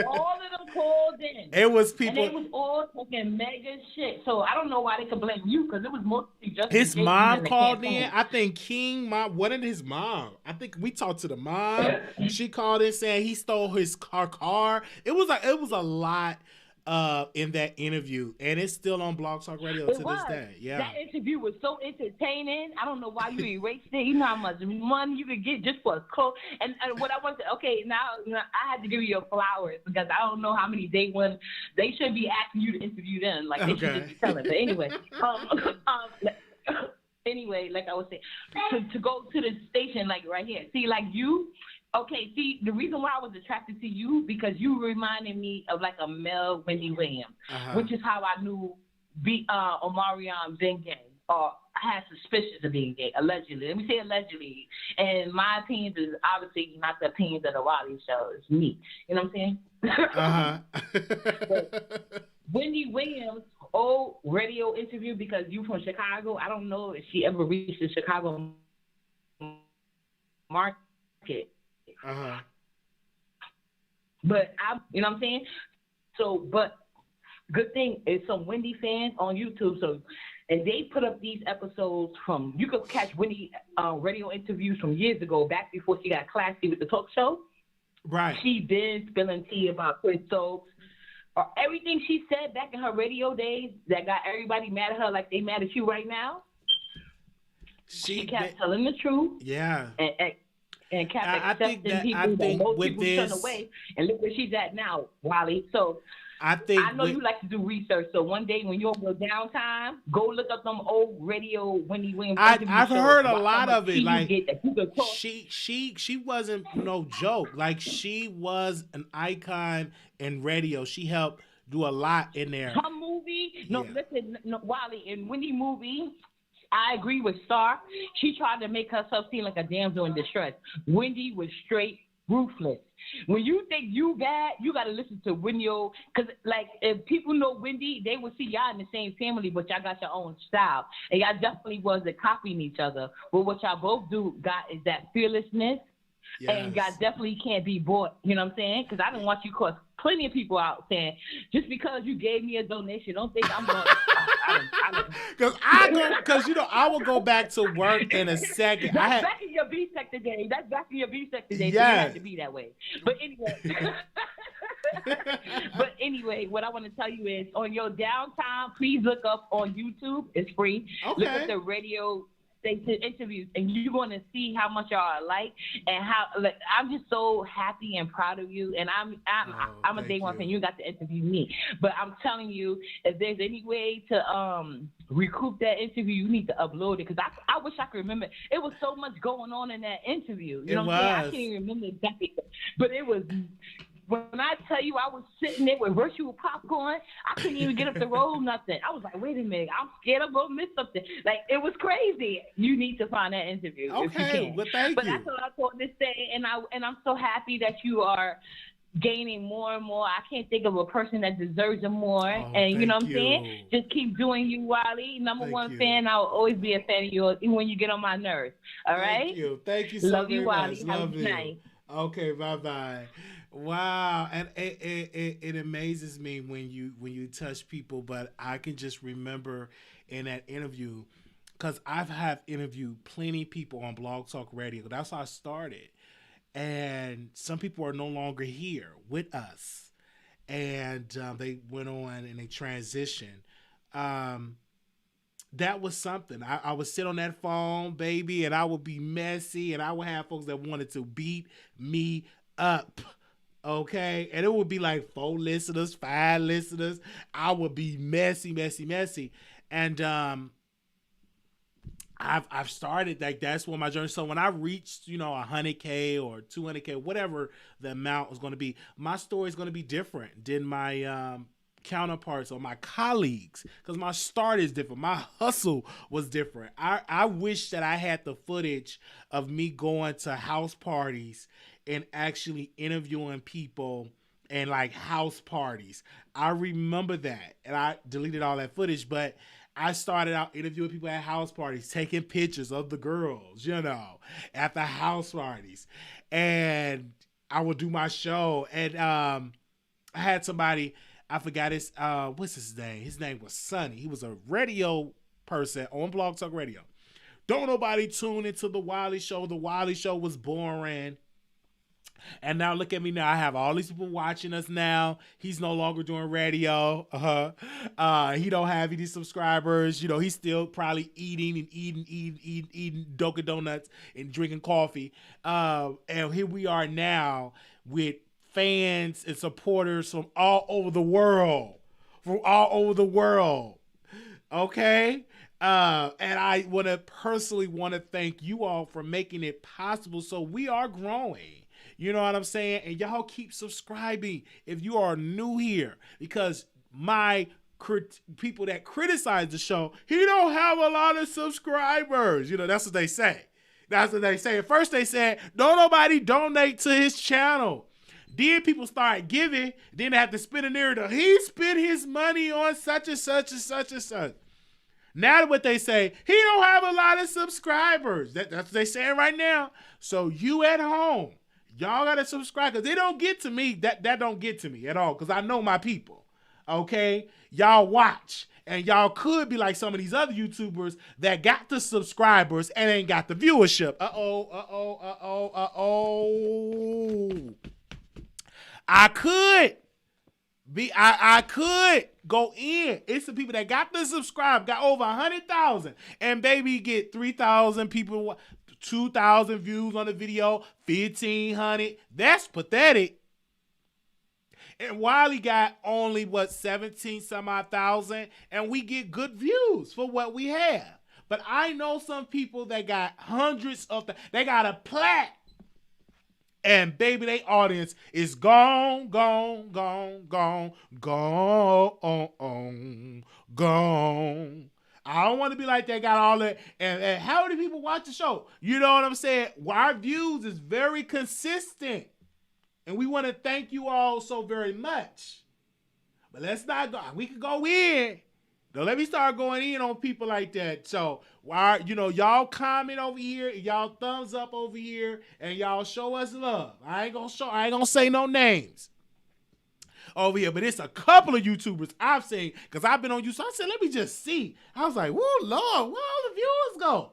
All of them called in. It was people. And they was all talking mega shit. So I don't know why they could blame you because it was mostly just his mom called in. I think King mom. What did his mom? I think we talked to the mom. She called in saying he stole his car. It was a lot in that interview, and it's still on Blog Talk Radio to this day. Yeah, that interview was so entertaining. I don't know why you erased it. You know how much money you could get just for a quote. And what I want to now I had to give you your flowers because I don't know how many day one they should be asking you to interview them. Like they should just be telling. But anyway, anyway, like I was saying, to go to the station like right here. See, like you. Okay, see, the reason why I was attracted to you because you reminded me of like a male Wendy Williams, which is how I knew Omarion been gay, or I had suspicions of being gay, allegedly. Let me say allegedly. And my opinion is obviously not the opinions of the Wiley Show. It's me. You know what I'm saying? Wendy Williams, old radio interview because you from Chicago. I don't know if she ever reached the Chicago market. But you know what I'm saying? So, but good thing is some Wendy fans on YouTube. So, and they put up these episodes you could catch Wendy radio interviews from years ago, back before she got classy with the talk show. Right. She been spilling tea about Chris Stokes. Or everything she said back in her radio days that got everybody mad at her like they mad at you right now. She kept telling the truth. Yeah. And kept accepting people that most people turn away. And look where she's at now, Wiley. So I know you like to do research. So one day when you're on your downtime, go look up them old radio Wendy Williams. I've heard a lot of it. Like she wasn't no joke. Like she was an icon in radio. She helped do a lot in there. Her movie, listen, Wiley, in Wendy movie. I agree with Star. She tried to make herself seem like a damsel in distress. Wendy was straight ruthless. When you think you bad, you got to listen to Wendy. Because, like, if people know Wendy, they will see y'all in the same family, but y'all got your own style. And y'all definitely wasn't copying each other. But what y'all both got is that fearlessness. Yes. And y'all definitely can't be bought. You know what I'm saying? Because I didn't want you cause plenty of people out saying, just because you gave me a donation, don't think I'm going Because I will go back to work in a second. That's back in your B-Tech today. Yeah. So you have to be that way. But anyway, what I want to tell you is on your downtime, please look up on YouTube. It's free. Okay. Look at the radio interviews, and you're going to see how much y'all are alike, and how I'm just so happy and proud of you. And I'm a day one fan. You got to interview me, but I'm telling you, if there's any way to recoup that interview, you need to upload it because I wish I could remember. It was so much going on in that interview. You know what I'm saying? I can't even remember exactly, but it was when I tell you I was sitting there with virtual popcorn, I couldn't even get up to roll nothing. I was like, wait a minute, I'm scared I'm going to miss something. Like, it was crazy. You need to find that interview if you can. Well, thank you. That's what I thought to say, and I'm so happy that you are gaining more and more. I can't think of a person that deserves it more. And you know what I'm saying? Just keep doing you, Wiley. Number one fan. I'll always be a fan of yours, even when you get on my nerves. All right? Thank you so Love very you, much. Wiley. Love you. Night. Okay, bye-bye. Wow. And it amazes me when you touch people, but I can just remember in that interview, because I've have interviewed plenty of people on Blog Talk Radio. That's how I started. And some people are no longer here with us. And they went on and they transitioned. That was something. I would sit on that phone, baby, and I would be messy, and I would have folks that wanted to beat me up. Okay? And it would be like 4 listeners, 5 listeners. I would be messy. And I've started, like, that's what my journey. So when I reached, 100K or 200K, whatever the amount was going to be, my story is going to be different than my counterparts or my colleagues, because my start is different. My hustle was different. I wish that I had the footage of me going to house parties and actually interviewing people and like house parties. I remember that, and I deleted all that footage, but I started out interviewing people at house parties, taking pictures of the girls, at the house parties. And I would do my show. And I had somebody, I forgot his, what's his name? His name was Sonny. He was a radio person on Blog Talk Radio. Don't nobody tune into The Wiley Show. The Wiley Show was boring. And now look at me now. I have all these people watching us now. He's no longer doing radio. He don't have any subscribers. He's still probably eating Dunkin' Donuts and drinking coffee. And here we are now with fans and supporters from all over the world. Okay? And I personally want to thank you all for making it possible. So we are growing. You know what I'm saying? And y'all keep subscribing if you are new here, because my people that criticize the show, he don't have a lot of subscribers. That's what they say. At first they said, don't nobody donate to his channel. Then people start giving. Then they have to spin a narrative. He spent his money on such and such and such and such. Now what they say, he don't have a lot of subscribers. That's what they saying right now. So you at home, y'all got to subscribe, because they don't get to me. That don't get to me at all, because I know my people, okay? Y'all watch, and y'all could be like some of these other YouTubers that got the subscribers and ain't got the viewership. I could go in. It's the people that got the subscribe, got over 100,000, and baby get 3,000 people, 2,000 views on the video, 1,500. That's pathetic. And Wiley got only 17 some odd thousand, and we get good views for what we have. But I know some people that got hundreds of they got a plat, and baby, their audience is gone. I don't want to be like that, got all that. And how many people watch the show? You know what I'm saying? Our views is very consistent. And we want to thank you all so very much. But let's not go. We can go in. Don't let me start going in on people like that. So, y'all comment over here, y'all thumbs up over here, and y'all show us love. I ain't gonna say no names over here, but it's a couple of YouTubers I've seen, because I've been on YouTube. So I said, let me just see. I was like, whoa, Lord, where all the viewers go?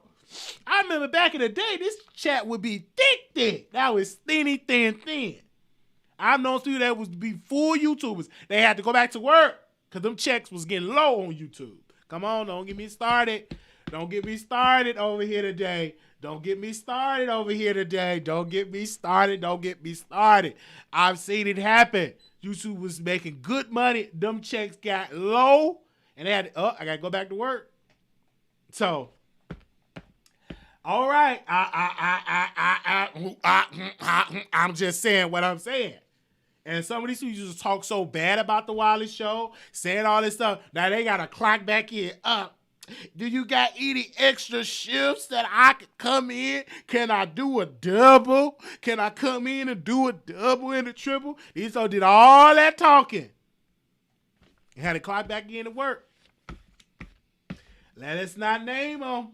I remember back in the day, this chat would be thick. That was thin. I've known people that would be full YouTubers. They had to go back to work because them checks was getting low on YouTube. Come on, don't get me started. Don't get me started over here today. I've seen it happen. YouTube was making good money. Them checks got low, and they had I gotta go back to work. So, all right, I'm just saying what I'm saying. And some of these people used to talk so bad about the Wiley Show, saying all this stuff. Now they got to clock back in. Do you got any extra shifts that I could come in? Can I do a double? Can I come in and do a double and a triple? These folks did all that talking. And had to clock back in to work. Let us not name them.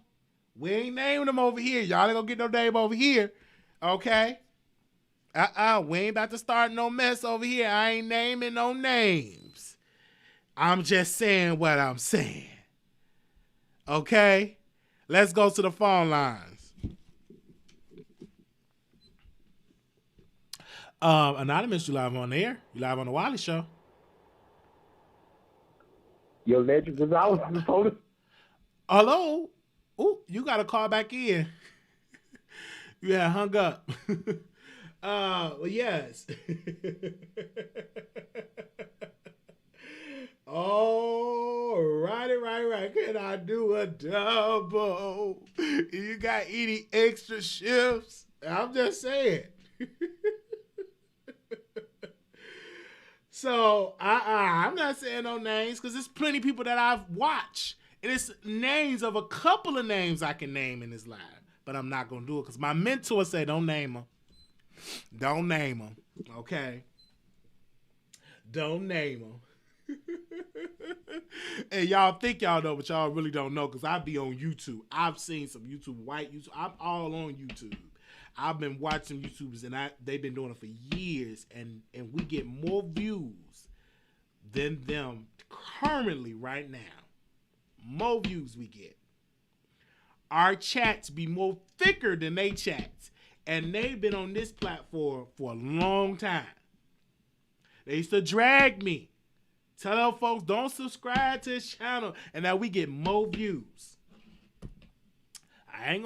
We ain't naming them over here. Y'all ain't gonna get no name over here. Okay? We ain't about to start no mess over here. I ain't naming no names. I'm just saying what I'm saying. Okay? Let's go to the phone lines. Anonymous, you live on the air. You live on the Wiley Show. Yo, legend, because I was supposed to. Hello? Ooh, you got to call back in. You had hung up. Well, yes. Oh, right. Can I do a double? You got any extra shifts? I'm just saying. So, I'm not saying no names because there's plenty of people that I've watched. And it's names of a couple of names I can name in this live. But I'm not going to do it because my mentor said don't name them. Don't name them. Okay? Don't name them. And y'all think y'all know, but y'all really don't know because I be on YouTube. I've seen some white YouTube. I'm all on YouTube. I've been watching YouTubers and they've been doing it for years and we get more views than them currently right now. More views we get. Our chats be more thicker than they chats. And they've been on this platform for a long time. They used to drag me. Tell them folks don't subscribe to this channel and that we get more views. I ain't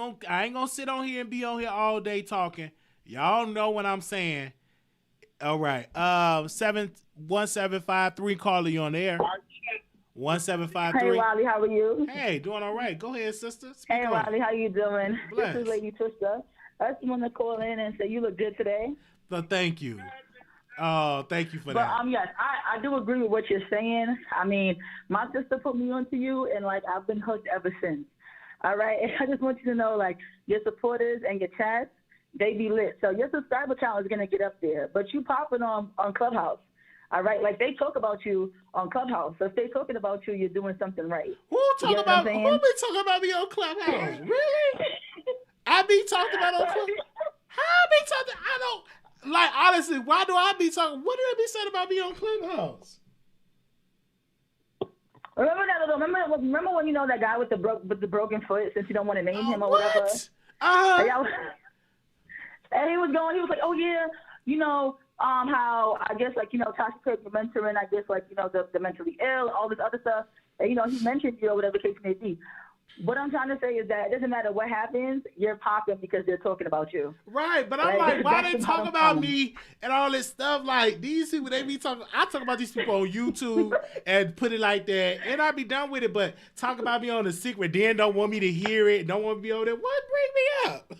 gonna sit on here and be on here all day talking. Y'all know what I'm saying. All right. 1753 caller, you on the air. 1753. Hey Wiley, how are you? Hey, doing all right. Go ahead, sister. Hey Wiley, how you doing? Bless. This is Lady Trista. I just want to call in and say you look good today. So thank you. Thank you for that. Yes, I do agree with what you're saying. I mean, my sister put me onto you, and like I've been hooked ever since. All right, and I just want you to know, like your supporters and your chats, they be lit. So your subscriber count is gonna get up there, but you popping on Clubhouse. All right, like they talk about you on Clubhouse. So if they talking about you, you're doing something right. Who be talking about me on Clubhouse? Really? I be talking about on Clubhouse. How I be talking? I don't like honestly. Why do I be talking? What did I be saying about me on Clubhouse? Remember that? Remember when you know that guy with the broken foot? Since you don't want to name him or whatever. And he was like, oh yeah, you know, how I guess like you know Tasha Cook mentoring, I guess like you know the mentally ill, all this other stuff, and you know he mentioned you or whatever the case may be. What I'm trying to say is that it doesn't matter what happens, you're popping because they're talking about you. Right, but I'm like, why they talk about me and all this stuff? Like, these people, they be talking, I talk about these people on YouTube and put it like that, and I be done with it, but talk about me on the secret, then don't want me to hear it, don't want to be over there. What bring me up?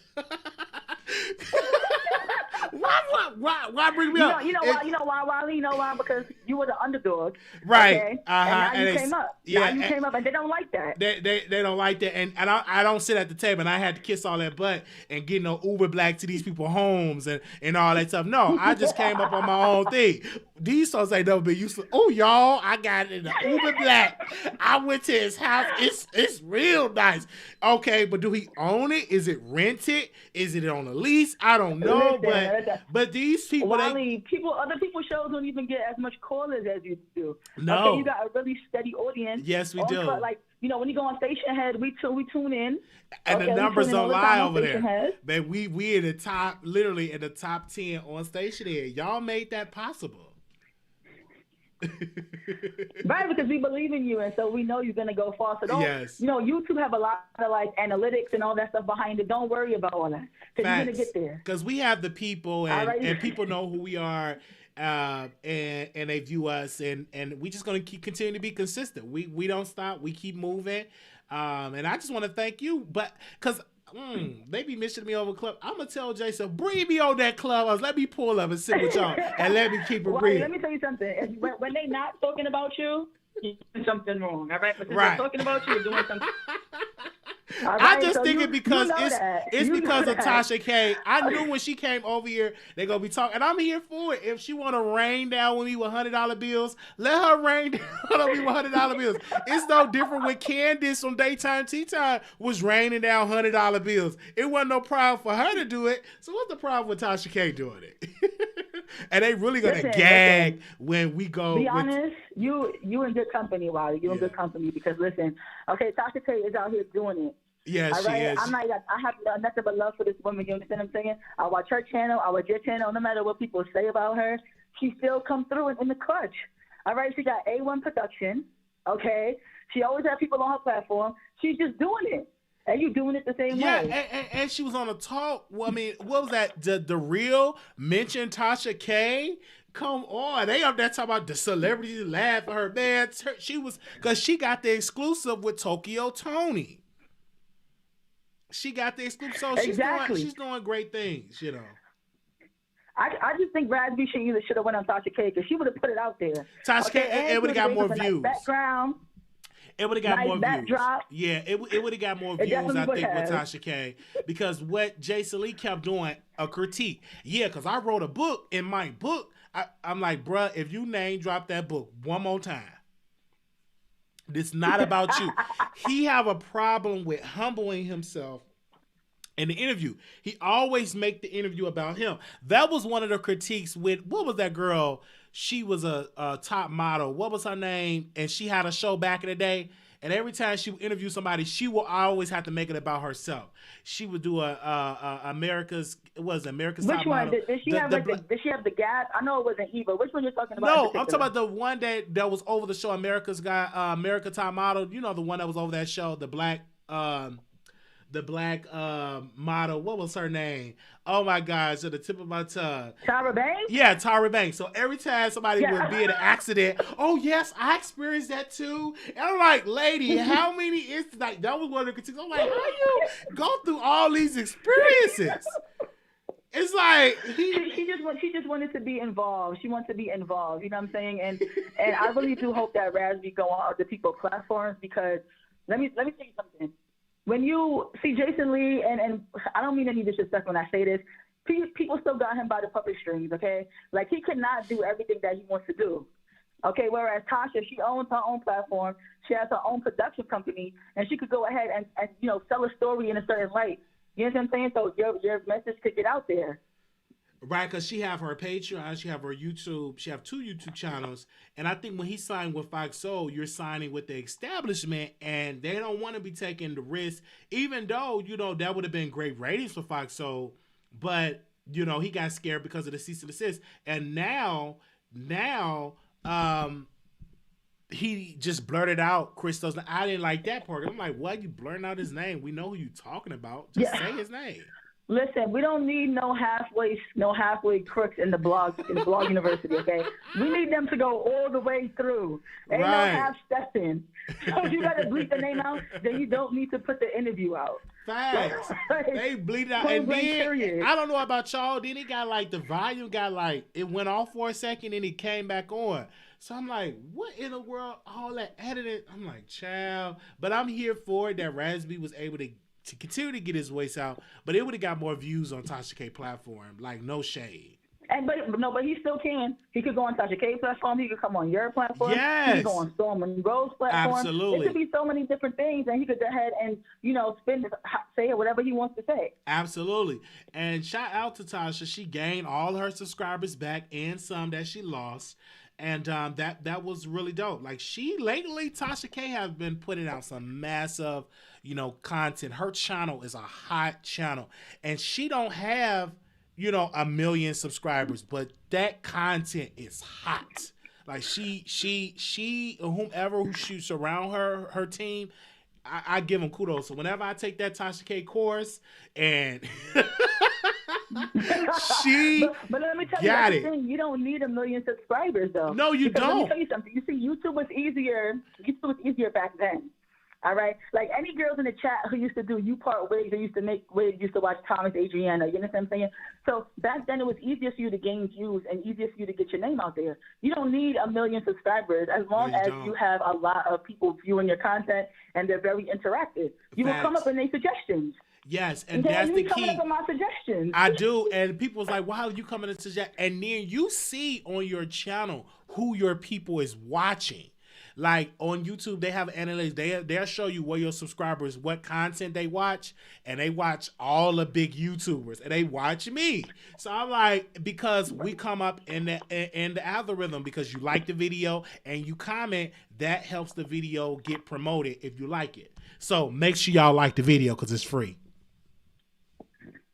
Why bring me up? You know why? Because you were the underdog. Right. Okay? And now you came up. Yeah, you came up, and they don't like that. They don't like that. And I don't sit at the table, and I had to kiss all that butt and get no Uber Black to these people's homes and all that stuff. No, I just came up on my own thing. These folks ain't never been used to, oh, y'all, I got it in the Uber Black. I went to his house. It's real nice. Okay, but do he own it? Is it rented? Is it on a lease? I don't know. But these people, Wiley, other people's shows don't even get as much callers as you do. No. Okay, you got a really steady audience. Yes, we do. Like, you know, when you go on Station Head, we tune in. And the numbers don't lie over there. Man, we in the top, literally in the top 10 on Station Head. Y'all made that possible. Right, because we believe in you, and so we know you're gonna go far. So you know, YouTube have a lot of like analytics and all that stuff behind it. Don't worry about all that, because you're gonna get there. Because we have the people, and people know who we are, and they view us, and we just gonna continue to be consistent. We don't stop. We keep moving, and I just want to thank you, but because they be mentioning me over club. I'm gonna tell Jason, bring me on that club. Let me pull up and sit with y'all, and let me keep it real. Let me tell you something. When they not talking about you, you're doing something wrong. All right, but since they're talking about you, you're doing something. Right, I just think it because it's because of Tasha K. I knew when she came over here, they're going to be talking. And I'm here for it. If she want to rain down with me with $100 bills, let her rain down on me with $100 bills. It's no different when Candace from Daytime Tea Time was raining down $100 bills. It wasn't no problem for her to do it. So what's the problem with Tasha K doing it? And they really going to gag when we go. Be honest, you in good company, Wiley. You in good company because, listen, okay, Tasha K is out here doing it. Yes, she is. I have nothing but love for this woman. You understand what I'm saying? I watch her channel. I watch your channel. No matter what people say about her, she still come through in the clutch. All right? She got A1 production, okay? She always has people on her platform. She's just doing it. And you doing it the same way. Yeah, and she was on a talk. Well, I mean, what was that? The Real mentioned Tasha K. Come on. They up there talking about the celebrities laugh at her. Man, she was, because she got the exclusive with Tokyo Tony. She got the exclusive, so she's doing great things, you know. I just think Raspy should have went on Tasha K because she would have put it out there. Tasha K, it would have got more views. Background. It would have got more backdrop. views. Yeah, it would have got more views, I think, with Tasha K. Because what Jason Lee kept doing, a critique. Yeah, because I wrote a book. In my book, I'm like, bruh, if you name drop that book one more time, it's not about you. He have a problem with humbling himself in the interview. He always make the interview about him. That was one of the critiques with, what was that girl? She was a top model. What was her name? And she had a show back in the day. And every time she would interview somebody, she will always have to make it about herself. She would do America's Top Model. Did she have the Gap? I know it wasn't Eva. Which one you're talking about? No, I'm talking about the one that was over the show, America Top Model. You know, the one that was over that show, the black model. What was her name? Oh my gosh, at the tip of my tongue. Tyra Banks? Yeah, Tyra Banks. So every time somebody would be in an accident, oh yes, I experienced that too. And I'm like, lady, how many instances? Like, that was one of the critiques. I'm like, how you go through all these experiences? It's like she just wanted to be involved. She wants to be involved. You know what I'm saying? And I really do hope that Raspy go on other people's platforms because let me tell you something. When you see Jason Lee, and I don't mean any disrespect when I say this, people still got him by the puppet strings, okay? Like, he cannot do everything that he wants to do, okay? Whereas Tasha, she owns her own platform. She has her own production company, and she could go ahead and sell a story in a certain light. You know what I'm saying? So your message could get out there. Right, because she have her Patreon, she have her YouTube, she have 2 YouTube channels, and I think when he signed with Fox Soul, you're signing with the establishment, and they don't want to be taking the risk, even though, that would have been great ratings for Fox Soul, but, he got scared because of the cease and desist, and now, he just blurted out Christos. I didn't like that part. I'm like, what? You blurting out his name? We know who you talking about. Just say his name. Listen, we don't need no halfway crooks in the blog university, okay? We need them to go all the way through. Ain't no half stepping. So if you gotta bleep the name out, then you don't need to put the interview out. Facts. They bleed out. And then, I don't know about y'all, then it got like, the volume got like, it went off for a second and it came back on. So I'm like, what in the world? All that editing. I'm like, child. But I'm here for it that Raspy was able to continue to get his voice out, but it would have got more views on Tasha K platform. Like, no shade. But he still can. He could go on Tasha K platform. He could come on your platform. Yes. He could go on Storm and Rose platform. Absolutely. It could be so many different things, and he could go ahead and say whatever he wants to say. Absolutely. And shout out to Tasha. She gained all her subscribers back and some that she lost. And that was really dope. Like, lately, Tasha K has been putting out some massive, content. Her channel is a hot channel. And she don't have, 1 million subscribers, but that content is hot. Like, she whomever who shoots around her team, I give them kudos. So whenever I take that Tasha K course and but let me tell you thing. You don't need 1 million subscribers though. No, you don't. Let me tell you something. You see, YouTube was easier back then. All right, like any girls in the chat who used to do You Part Wigs, they used to make wigs, used to watch Thomas Adriana. You understand what I'm saying? So back then it was easier for you to gain views and easier for you to get your name out there. You don't need 1 million subscribers as long as you have a lot of people viewing your content and they're very interactive. You will come up with their suggestions. Yes, and that's the key. Coming up with my suggestions. I do, and people's like, "Wow, you coming to suggest?" And then you see on your channel who your people is watching. Like on YouTube, they have analytics. They'll show you what your subscribers, what content they watch, and they watch all the big YouTubers, and they watch me. So I'm like, because we come up in the algorithm, because you like the video and you comment, that helps the video get promoted if you like it. So make sure y'all like the video because it's free.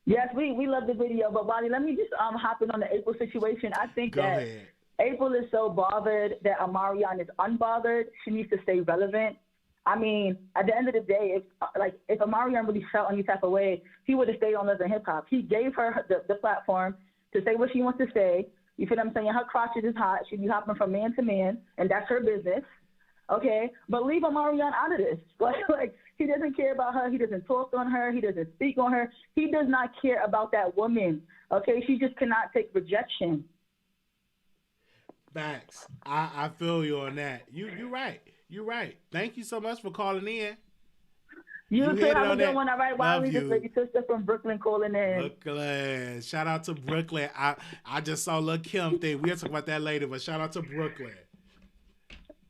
Yes, we love the video, but Wiley, let me just hop in on the Arpyl situation. I think Go ahead. Arpyl is so bothered that Omarion is unbothered. She needs to stay relevant. I mean, at the end of the day, if Omarion really felt any type of way, he would have stayed on Love and Hip Hop. He gave her the platform to say what she wants to say. You feel what I'm saying? Her crotches is hot. She be hopping from man to man, and that's her business. Okay? But leave Omarion out of this. Like he doesn't care about her. He doesn't talk on her. He doesn't speak on her. He does not care about that woman. Okay? She just cannot take rejection. Facts. I feel you on that. You're right. You're right. Thank you so much for calling in. You too. Have a good one. All right, Wiley. This lady sister from Brooklyn calling in. Brooklyn. Shout out to Brooklyn. I just saw Lil' Kim thing. We'll talk about that later, but shout out to Brooklyn.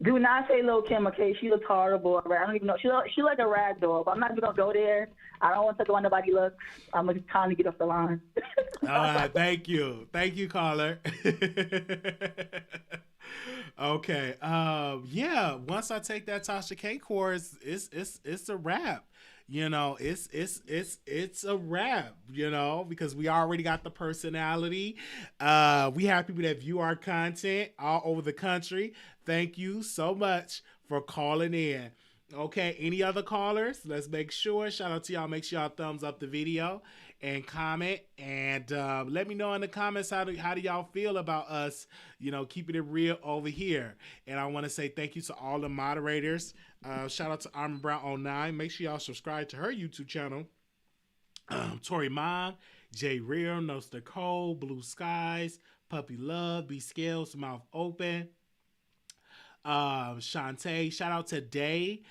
Do not say Lil' Kim, okay? She looks horrible. All right? I don't even know. She like a rag doll, but I'm not even going to go there. I don't want to talk about nobody looks. I'm just trying to get off the line. All right. Thank you. Thank you, caller. Okay. Yeah. Once I take that Tasha K course, it's a wrap. You know, it's a wrap, you know, because we already got the personality. We have people that view our content all over the country. Thank you so much for calling in. Okay, any other callers? Let's make sure. Shout out to y'all. Make sure y'all thumbs up the video and comment. And let me know in the comments how do y'all feel about us, you know, keeping it real over here. And I want to say thank you to all the moderators. Shout out to Armin Brown 09. Make sure y'all subscribe to her YouTube channel. Tory Mom, Jay Real, No Nicole, Blue Skies, Puppy Love, B Scales, Mouth Open. Shantae, shout out to Day.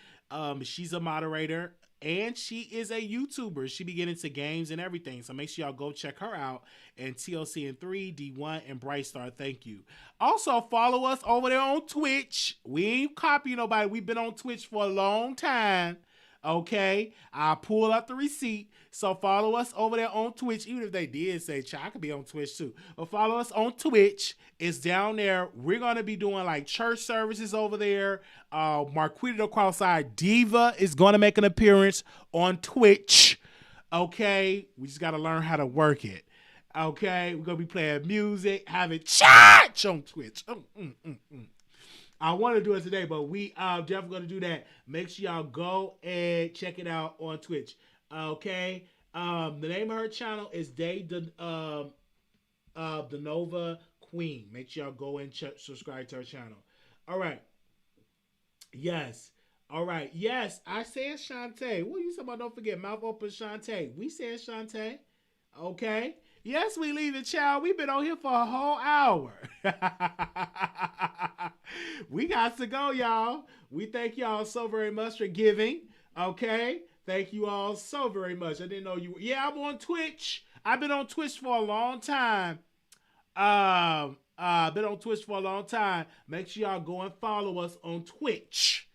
She's a moderator and she is a YouTuber. She be getting into games and everything. So make sure y'all go check her out. And TLC and 3, D1 and Bright Star. Thank you. Also follow us over there on Twitch. We ain't copying nobody. We've been on Twitch for a long time. Okay, I'll pull up the receipt. So follow us over there on Twitch. Even if they did say, I could be on Twitch too. But follow us on Twitch. It's down there. We're going to be doing like church services over there. Marquita Cross-Eyed Diva is going to make an appearance on Twitch. Okay, we just got to learn how to work it. Okay, we're going to be playing music, having church on Twitch. I want to do it today, but we definitely going to do that. Make sure y'all go and check it out on Twitch. Okay. The name of her channel is Day the Nova Queen. Make sure y'all go and subscribe to her channel. All right. Yes. All right. Yes, I said Shantae. What are you talking about? Don't forget, Mouth Open Shantae. We said Shantae. Okay. Yes, we leave it, child. We've been on here for a whole hour. We got to go, y'all. We thank y'all so very much for giving. Okay? Thank you all so very much. I didn't know you were. Yeah, I'm on Twitch. I've been on Twitch for a long time. Been on Twitch for a long time. Make sure y'all go and follow us on Twitch.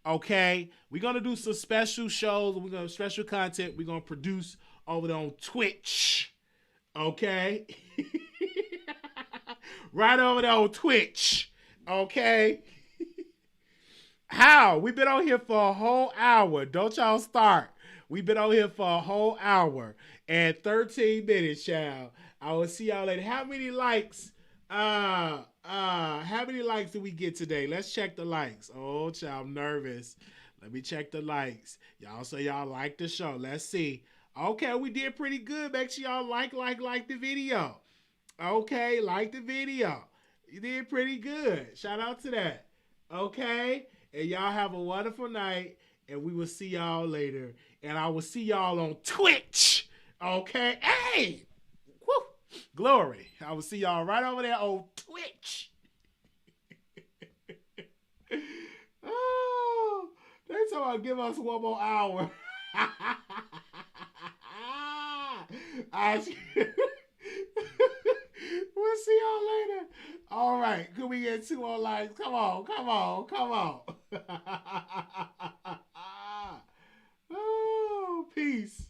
Okay? We're going to do some special shows. We're going to special content. We're going to produce over there on Twitch. Okay? Right over there on Twitch. Okay? How? We've been on here for a whole hour. Don't y'all start. We've been on here for a whole hour and 13 minutes, child. I will see y'all later. How many likes? How many likes did we get today? Let's check the likes. Oh, child, I'm nervous. Let me check the likes. Y'all say y'all like the show. Let's see. Okay, we did pretty good. Make sure y'all like the video. Okay, like the video. You did pretty good. Shout out to that. Okay, and y'all have a wonderful night. and we will see y'all later. And I will see y'all on Twitch. Okay? Hey! Woo! Glory. I will see y'all right over there on Twitch. Oh, they told me give us one more hour. We'll see y'all later. All right. Could we get 2 more likes? Come on. Oh, peace.